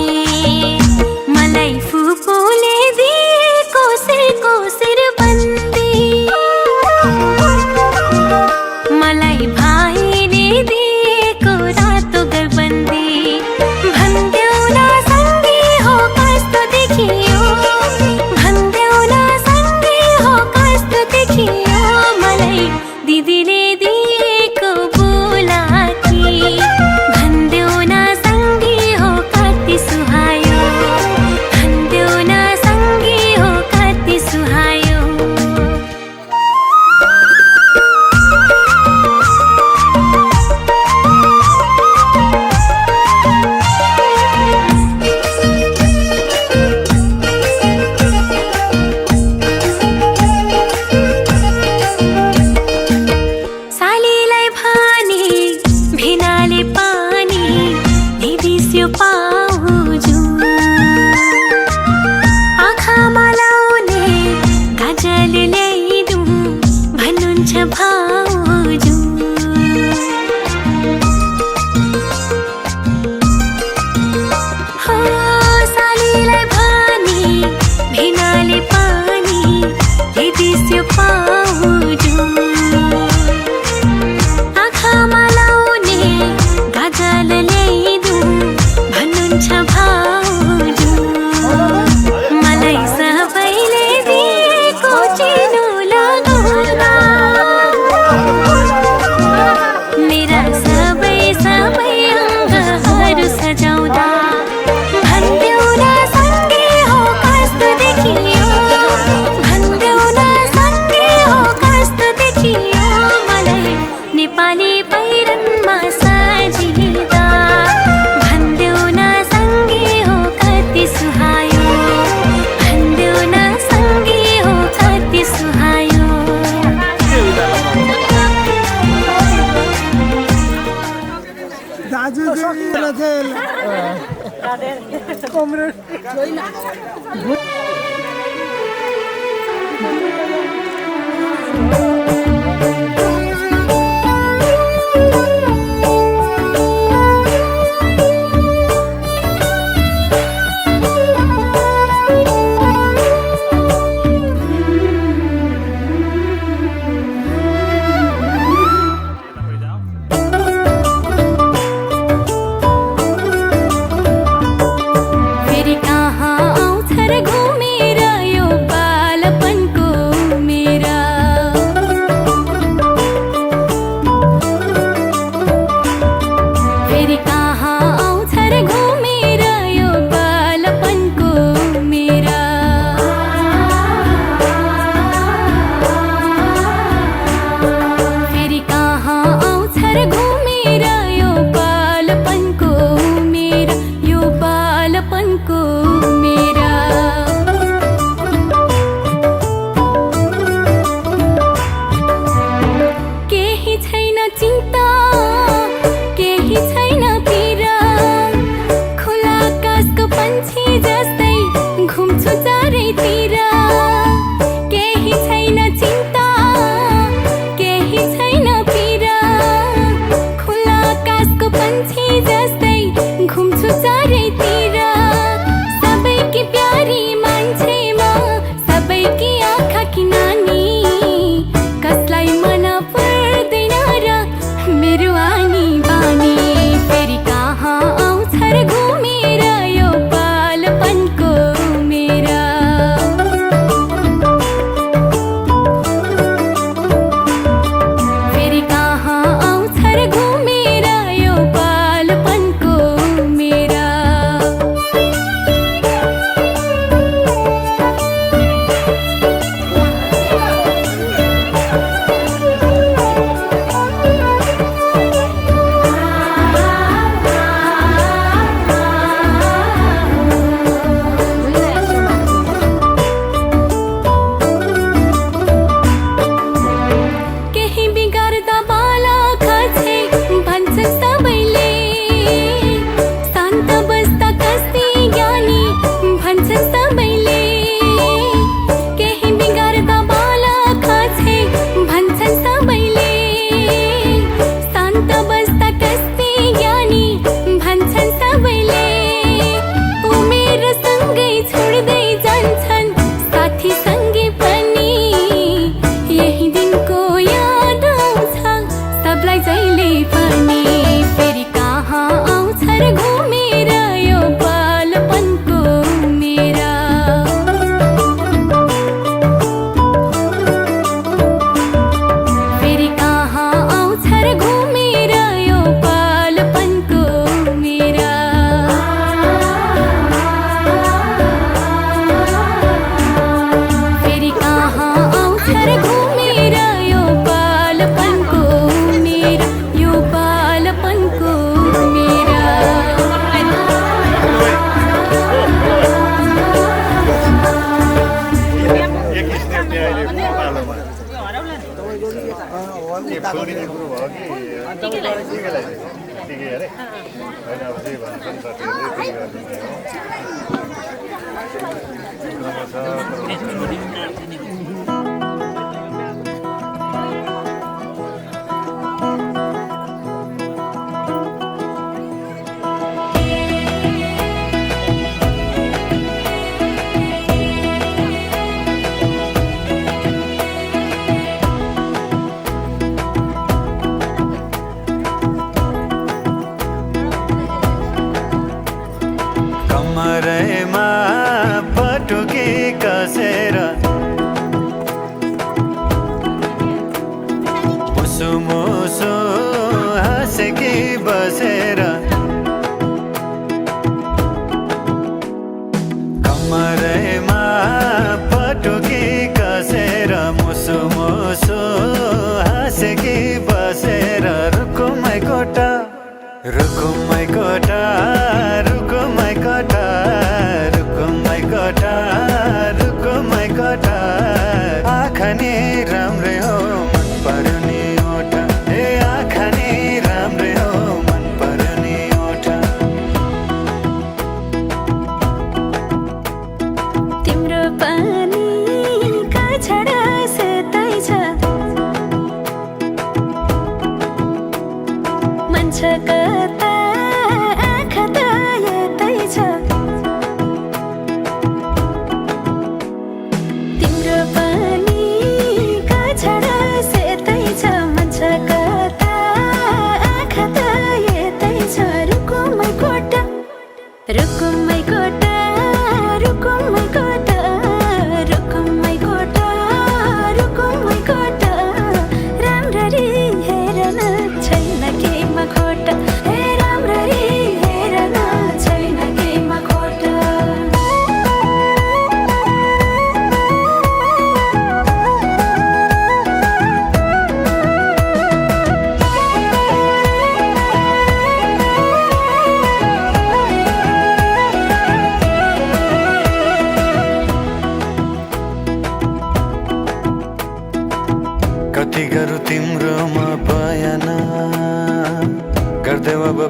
Speaker 4: मलाई फुपूले दिएको शिरबन्दी मलाई भाइले दिएको रातो गरबन्दी भन्देऊ न सँगै हो कस्तो देखियो भन्देऊ न सँगै हो कस्तो देखियो मलाई दिदीले दिएको बुलाकी भन्देऊ न सँगै हो कति सुहायो भन्देऊ न सँगै हो कति सुहायो सालीलाई भानी भिनाले पानी ल्याइदिस्यो पाउजु आँखामा लाउने काजल ल्याइदिउँ भन्नुहुन्छ भाउजु सालीलाई भानी भिनाले पानी ल्याइदिस्यो पाउजु आँखामा लाउने काजल ल्याइदिउँ भन्नुहुन्छ भाउजु मलाई सबैले दिएको चिनो लगाउँदा मेरा सबै अङ्गहरू सजाउँदा भन्देऊ न सँगै हो कस्तो देखियो भन्देऊ न
Speaker 6: कमरेड
Speaker 4: फेरि कहाँ आउँछ र घुमेर यो बालपनको मेरा फेरि कहाँ आउँछ र घुमेर यो बालपनको मेरा फेरि कहाँ आउँछ र घुमेर यो बालपनको मेरा यो बालपनको मेरा केही छैन चिन्ता केही छैन पीरा खुला आकाशको पंछी जस्तै घुम्छु चारैतिर केही छैन चिन्ता केही छैन पीरा खुला आकाशको पंछी जस्तै घुम्छु चारैतिर सबैकी प्यारी मान्छे म सबैकी आँखाकी नानी कसलाई मन पर्दैन र मेरो आनी बानी फेरि कहाँ आउँछ र घुमेर यो बालपनको मेरा फेरि कहाँ आउँछ र घुमेर यो बालपनको मेरा केही बिगार्दा बालक छे भन्छन् सबैले शान्त बस्दा कस्ती ज्ञानी भन्छन् सबैले केही बिगार्दा बालक छे भन्छन् सबैले शान्त बस्दा कस्ती ज्ञानी भन्छन् सबैले उमेर सँगै छोड्दै जान्छन् साथी सँगै पनि यही दिनको याद आउँछ सबलाई जहिले पनि फेरि कहाँ आउँछ र घुमेर यो बालपनको मेरा फेरि कहाँ आउँछ र घुमेर यो बालपनको मेरा फेरि कहाँ आउँछ र घुमेर यो बालपनको मेरा यो बालपनको मेरा
Speaker 3: एक स्टेप नि अहिले पालोमा के छोरीको कुरो भयो कि टिकेलाई टिके अरे होइन अब जे भन्छ नि साथीहरूले त्यही गरिदिने
Speaker 8: कमरैमा पटुकी कसेर मुसु मुसु हाँसेकी बसेर कमरैमा पटुकी कसेर मुसु मुसु हाँसेकी बसेर रुकुमै कोटा रुकुमै कोटा रुकुमै कोटा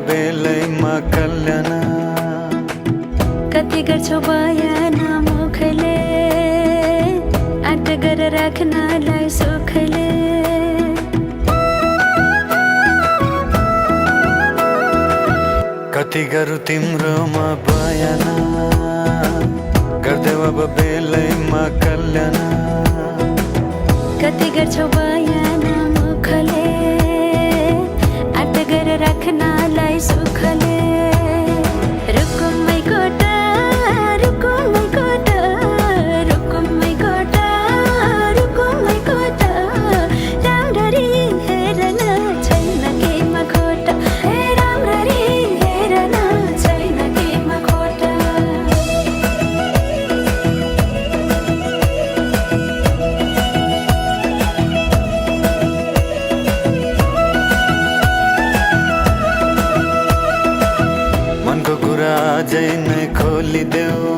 Speaker 8: बेलैमा कल्याण
Speaker 4: कति गर्छौ बयान मुखले आँट गरेर राख्नलाई सुखले
Speaker 8: कति गरौँ तिम्रोमा बयान गर्दै अब बेलैमा कल्याण
Speaker 4: कति गर्छौ बयान मुखले आँट गरेर राख्नलाई सुखले रुकुमै कोटा रुकुमै कोटा रुकुमै कोटा रुकुमै कोटा राम्ररी हेर्न छैन केमा खोटा हे राम्ररी हेर्न छैन केमा खोटा
Speaker 8: मनको कुरा अझै नै खोलिदेऊ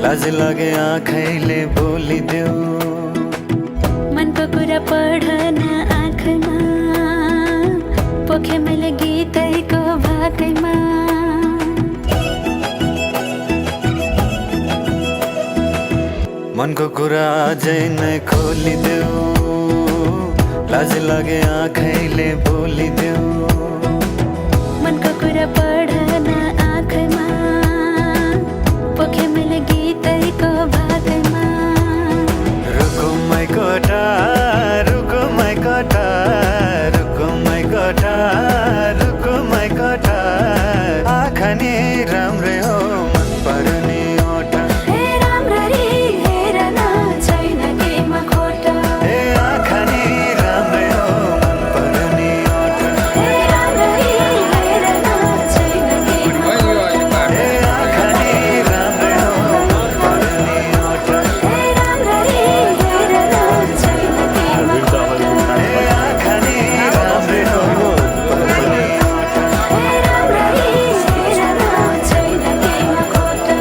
Speaker 8: लाज लागे आँखैले बोलिदेऊ
Speaker 4: मनको कुरा पढ्न आँखमा पोखे मैले गीतैको भाकैमा
Speaker 8: मनको कुरा अझै नै खोलिदेऊ लाज लागे आँखैले बोलिदेऊ
Speaker 4: मनको कुरा पढ्न आँखमा पोखे मैले गीतैको भाकैमा
Speaker 8: रुकुमै कोटा रुकुमै कोटा रुकुमै कोटा रुकुमै कोटा आँखा नि राम्रै हो मन पर्ने ओठा
Speaker 4: हे राम्ररी हेर्न छैन केमा खोटा
Speaker 8: ए आँखा नि राम्रै हो मन पर्ने ओठा
Speaker 4: हे राम्ररी हेर्न छैन केमा खोटा
Speaker 8: ए आँखा नि राम्रै हो मन पर्ने ओठा
Speaker 4: हे राम्ररी हेर्न छैन केमा खोटा
Speaker 8: ए आँखा नि राम्रै हो मन पर्ने ओठा
Speaker 4: हे राम्ररी हेर्न छैन केमा खोटा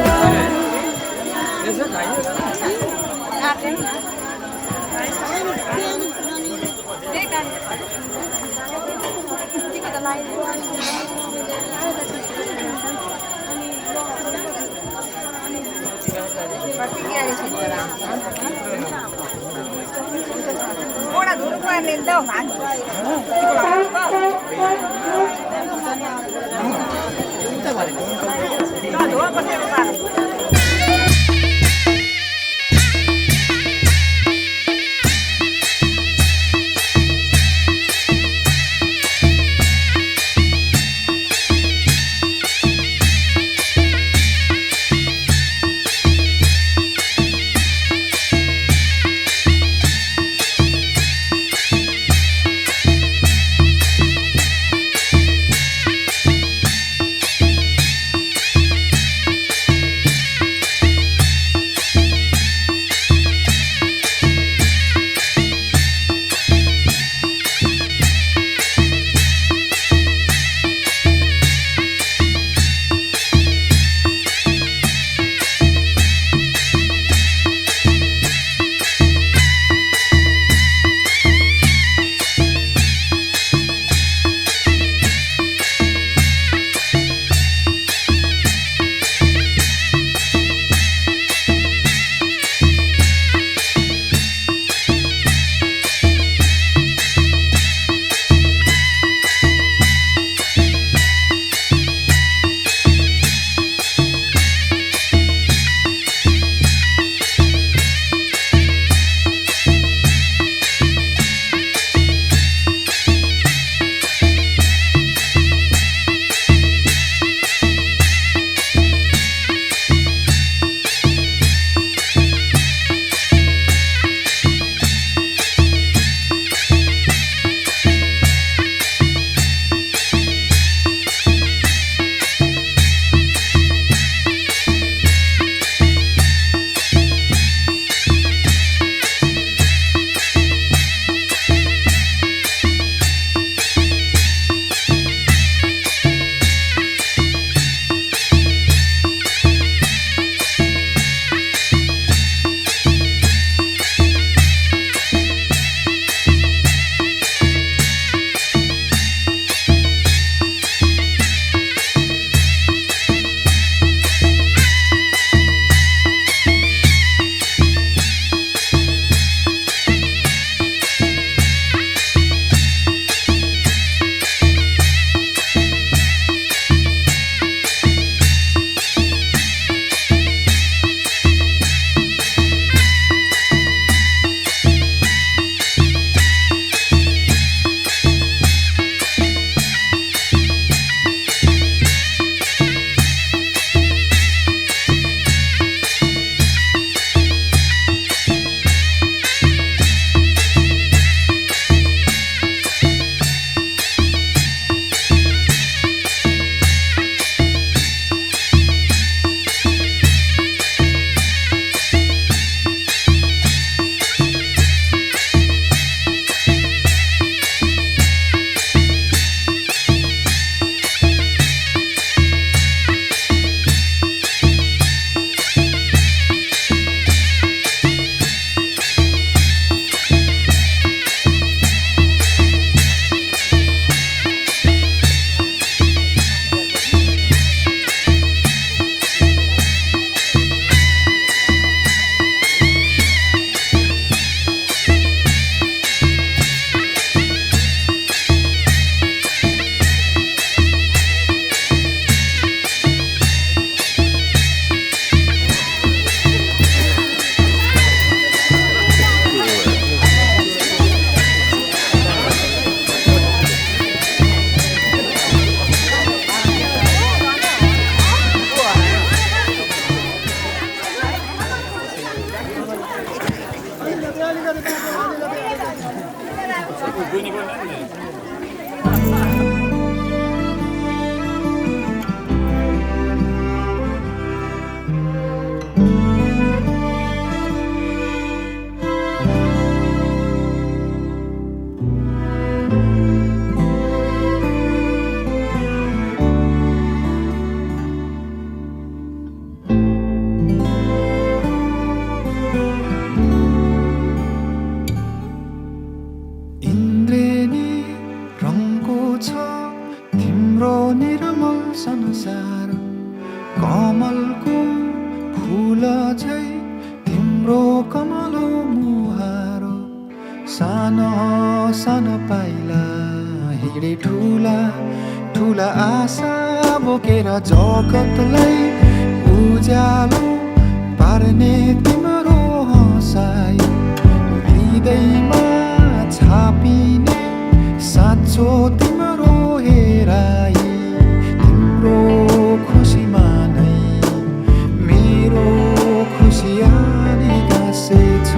Speaker 1: कमलको फुल झै तिम्रो कमलो मुहारो सानो सानो पाइला हिँडे ठुला ठुला आशा बोकेर जगतलाई उज्यालो पार्ने तिम्रो हँसाइ हृदयमा छापिने साँचो तिम्रो हेराइ तिम्रो खुसीमा नै मेरो खुसी आनी गाँसेछ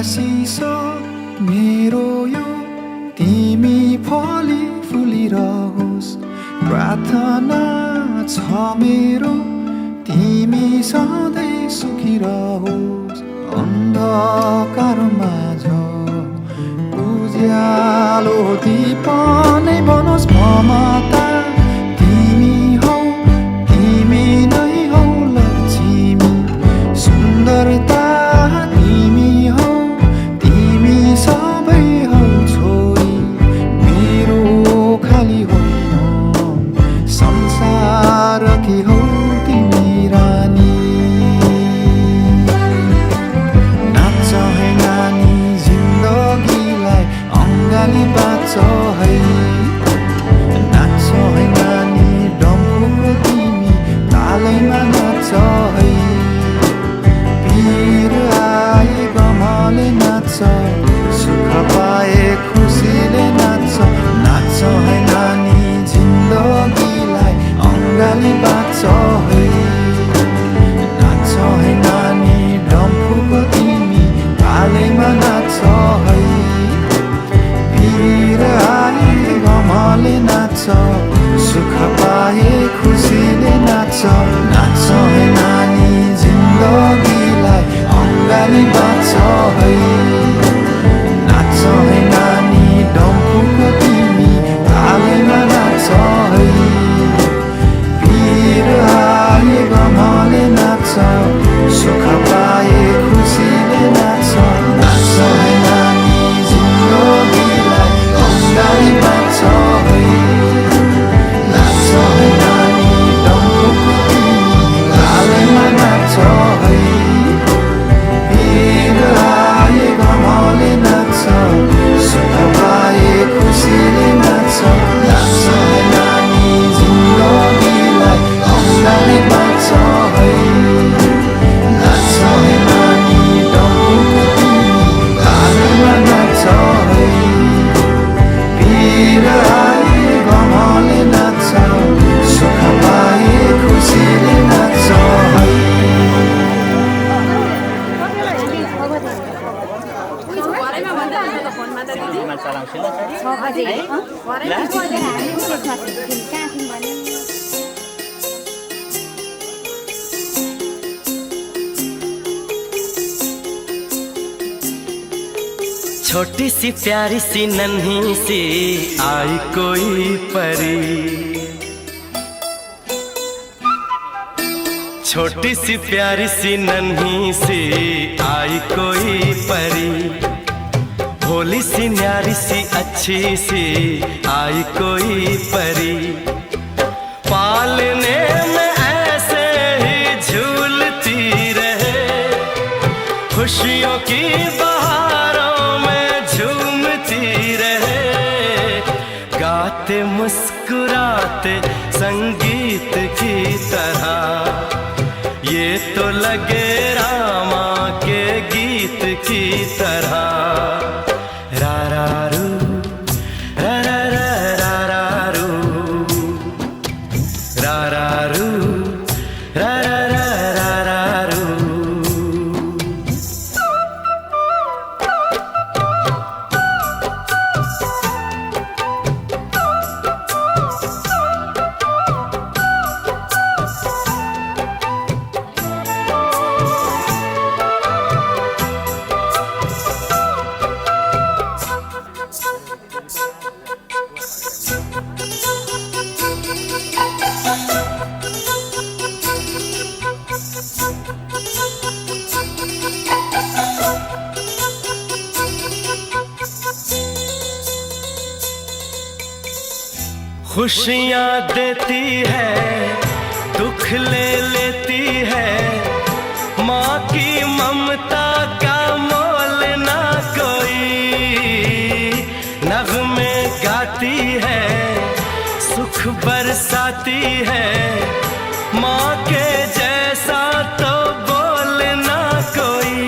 Speaker 1: आशिष मेरो यो तिमी फली फुलिरहोस् प्रार्थना छ मेरो तिमी सधैँ सुखी रहोस् अन्धकार माझ उज्यालो दीप नै बनोस् ममता तिमी हौ तिमी नै हौ लक्ष्मी सुन्दरता सबै हौ छोरी मेरो खाली होइन संसार कि हौ तिमी रानी नाच है नानी जिन्दगीलाई अङ्गाली बाँच है नाच है नानी डम्फुको तिमी तालैमा नाच है पीर आए गमले नाच सुख पाए खुसीले नाच नाच है नानी जिन्दगीलाई अङ्गाली बाँच है नाच है नानी डम्फुको तिमी तालैमा नाच है पीर आए गमले नाच सुख पाए खुसीले नाच नाच है नानी जिन्दगीलाई अङ्गाली बाँच है नाच है नानी डम्फुको तिमी तालैमा नाच है पीर आए गमले नाच सुख पाए खुसीले नाच नाच है नानी जिन्दगीलाई अङ्गाली बाँच है नाच है नानी डम्फुको तिमी तालैमा नाच है पीर आए गमले नाच सुख पाए खुसीले नाच नाच है नानी जिन्दगीलाई अङ्गाली बाँच है नाच है नानी डम्फुको तिमी तालैमा नाच है पीर आए गमले नाच सुख पाए खुसीले नाच है
Speaker 9: छोटी सी प्यारी सी नन्ही सी आई कोई परी, छोटी सी प्यारी सी नन्ही सी आई कोई परी, भोली सी न्यारी सी अच्छी सी आई कोई परी, पालने में ऐसे ही झूलती रहे, खुशियों की बहारों में झूमती रहे, गाते मुस्कुराते संगीत की तरह, ये तो लगे रामा के गीत की तरह। रा रा रू रा रा रा रा रा रू रा रा रू रा रा रा रा रा रू। खुशियाँ देती है दुख ले लेती है, माँ की ममता का मोल ना कोई, नग़्मे गाती है सुख बरसाती है, माँ के जैसा तो बोल ना कोई,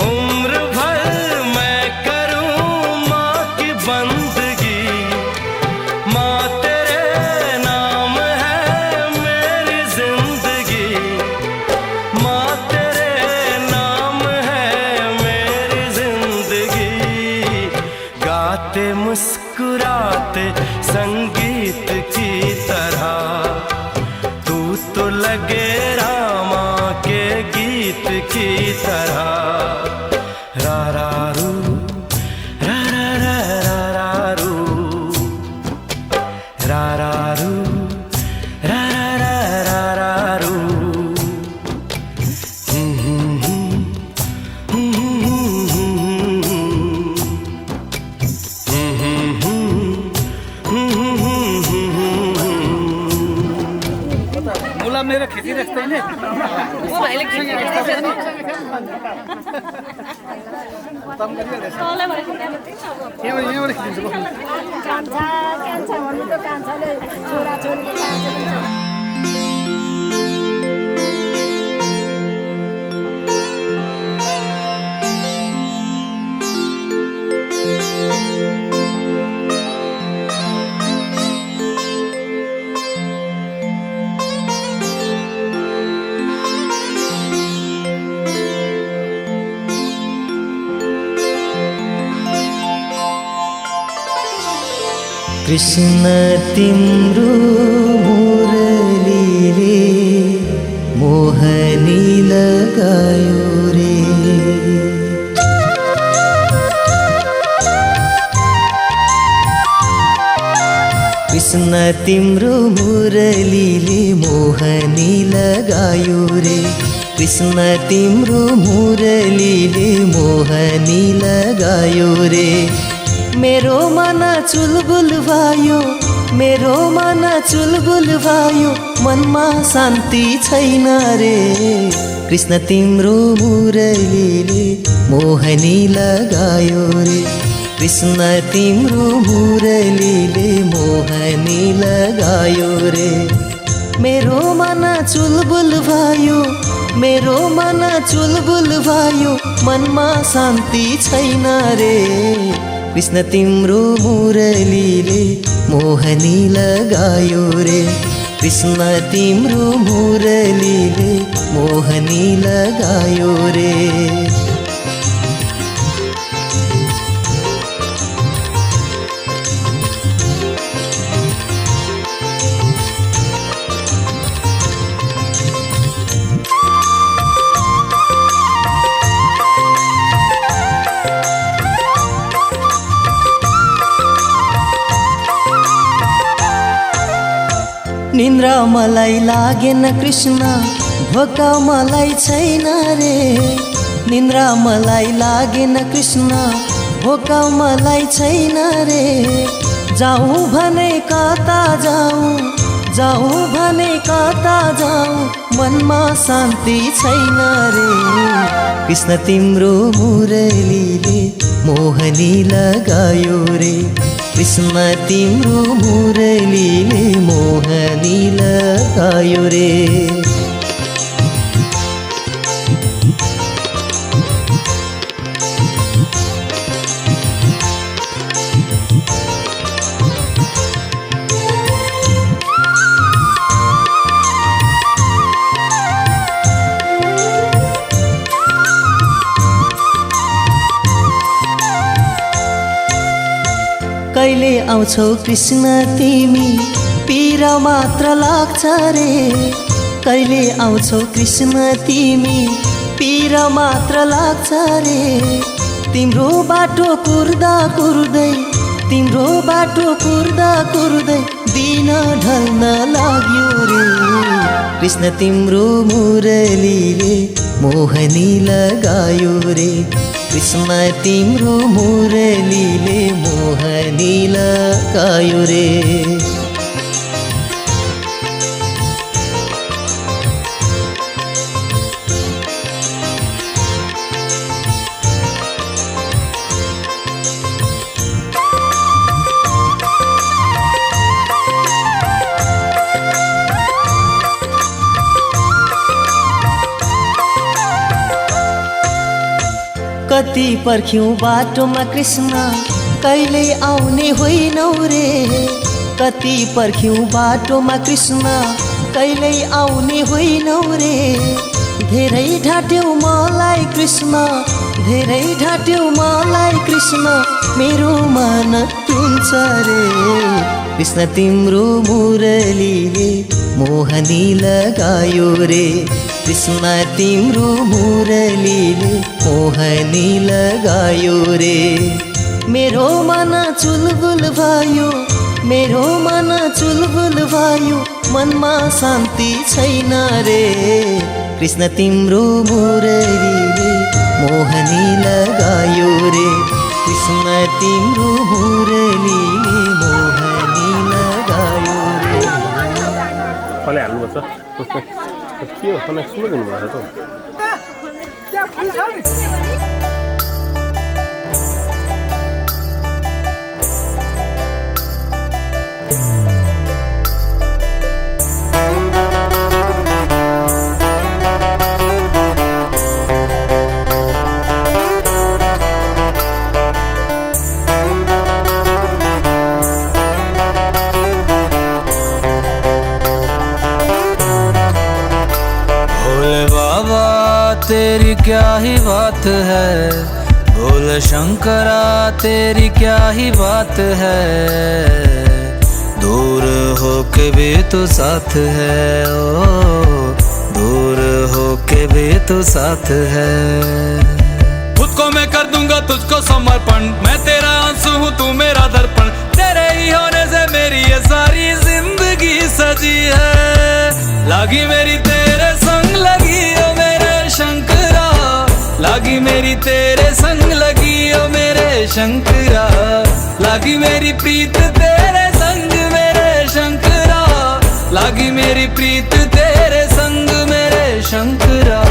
Speaker 9: उम्र भर मैं करूँ माँ की बंदगी, माँ तेरे नाम है मेरी जिंदगी, माँ तेरे नाम है मेरी जिंदगी, गाते मुस्कुराते संगीत की तरह, तू तो लगे रामा के गीत की तरह। रा रा रू रा रा रा रा रा रू रा रा रू रा रा रा रा रू।
Speaker 6: मुला मेरा खेती रखते हैं
Speaker 7: कृष्ण तिम्रो मुरलीले मोहनी लगायो रे, कृष्ण तिम्रो मुरलीले मोहनी लगायो रे, कृष्ण तिम्रो मुरलीले मोहनी लगायो रे, मेरो मन चुलबुल भयो, मेरो मन चुलबुल भयो, मनमा शान्ति छैन रे, कृष्ण तिम्रो मुरलीले मोहनी लगायो रे, कृष्ण तिम्रो मुरलीले मोहनी लगायो रे, मेरो मन चुलबुल भयो, मेरो मन चुलबुल भयो, मनमा शान्ति छैन रे, कृष्ण तिम्रो मुरलीले मोहनी लगायो रे, कृष्ण तिम्रो मुरलीले मोहनी लगायो रे। निन्द्रा मलाई लागेन कृष्ण भोक मलाई छैन रे निन्द्रा मलाई लागेन कृष्ण भोक मलाई छैन रे जाऊँ भने कता जाऊँ भने कता जाऊँ मनमा शान्ति छैन रे कृष्ण तिम्रो मुरलीले मोहनी लगायो रे कृष्ण तिम्रो मुरलीले मोहनी लगायो रे कहिले आउँछौ कृष्ण तिमी पीर मात्र लाग्छ रे कहिले आउँछौ कृष्ण तिमी पीर मात्र लाग्छ रे तिम्रो बाटो कुर्दा कुर्दै तिम्रो बाटो कुर्दा कुर्दै दिन ढल्न लाग्यो रे कृष्ण तिम्रो मुरलीले मोहनी लगायो रे कृष्ण तिम्रो मुरलीले मोहनी लगायो रे कति पर्ख्यौं बाटोमा कृष्ण कहिले आउने होइनौ रे कति पर्ख्यौं बाटोमा कृष्ण कहिले आउने होइनौ रे धेरै ढाट्यौ मलाई कृष्ण धेरै ढाट्यौ मलाई कृष्ण मेरो मन टुन्छ रे कृष्ण तिम्रो मुरलीले मोहनी लगायो रे कृष्ण तिम्रो मुरलीले मोहनी लगायो रे मेरो मन चुलबुल भयो मेरो मन चुलबुल भयो मनमा शान्ति छैन रे कृष्ण तिम्रो मुरलीले मोहनी लगायो रे कृष्ण तिम्रो मुरलीले मोहनी लगायो रे
Speaker 3: फले हाल्नुपर्छ के हो तँलाई सुन्नु भएको
Speaker 6: त्यहाँ फुल छ नि
Speaker 10: तेरी क्या ही बात है बोल शंकरा तेरी क्या ही बात है दूर हो के भी तो साथ है ओ दूर हो के भी तो साथ है खुद को मैं कर दूंगा तुझको समर्पण मैं तेरा आंसू हूँ तू मेरा दर्पण तेरे ही होने से मेरी ये सारी जिंदगी सजी है लागी मेरी तेरे संग लगी ओ मेरे शंकरा लागी मेरी तेरे संग लगी ओ मेरे शंकरा लागी मेरी प्रीत तेरे संग मेरे शंकरा लागी मेरी प्रीत तेरे संग मेरे शंकरा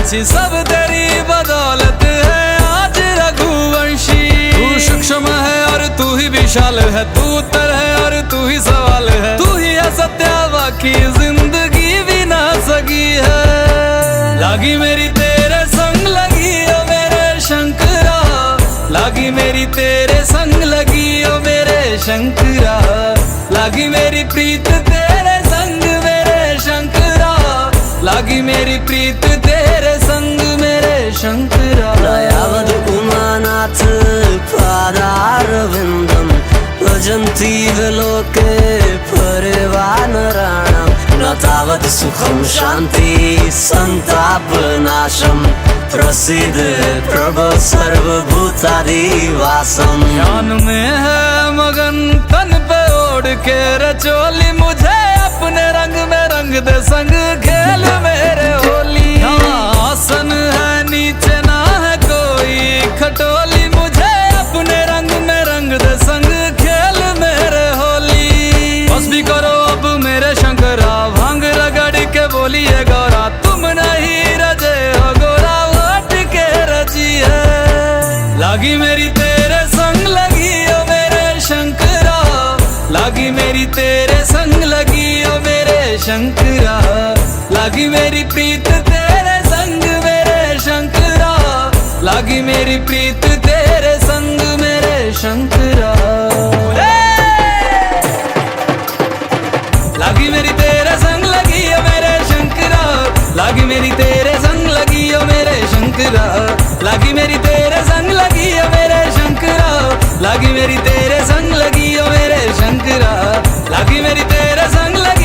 Speaker 10: सब तेरी बदौलत है आज रघुवंशी तू सूक्ष्म है और तू ही विशाल है तू उत्तर है और तू ही सवाल है तू ही है सत्या की जिंदगी भी ना सकी है लागी मेरी तेरे संग लगी ओ मेरे शंकरा लागी मेरी तेरे संग लगी ओ मेरे शंकरा लागी मेरी प्रीत तेरे संग मेरे शंकरा, लागी मेरी प्रीत तेरे संग मेरे शंकरा।
Speaker 7: नयावद उमानाथ पादारविन्दं भजन्ति लोके परिवानराणां, न तावत् सुखं शान्ति सन्तापनाशं, प्रसीद प्रभो सर्वभूतादिवासम्।
Speaker 10: ध्यान में है मगन तन पे ओढ़ के रचोली, मुझे अपने रंग में रंग दे संग खेल मेरे होली। आसन है नीचे ना है कोई खटोली, मुझे अपने रंग में रंग दे संग खेल मेरे होली। बस भी करो अब मेरे शंकरा, भांग रगड़ के बोलिए गौरा, तुम नहीं रजे हो गोरा लौट के रजी है। लागी मेरी तेरे संग लगी ओ मेरे शंकरा, लागी मेरी तेरे संग लगी ओ मेरे शंकरा, लागी मेरी प्रीत तेरे संग मेरे शंकरा, लागी मेरी प्रीत तेरे संग मेरे शंकरा। लागी मेरी तेरे संग लगी ओ मेरे शंकरा, लागी मेरी तेरे संग लगी ओ मेरे शंकरा, लागी मेरी तेरे संग लगी ओ मेरे शंकरा, लागी मेरी तेरे संग लगी ओ मेरे शंकरा, लागी मेरी तेरे संग लगी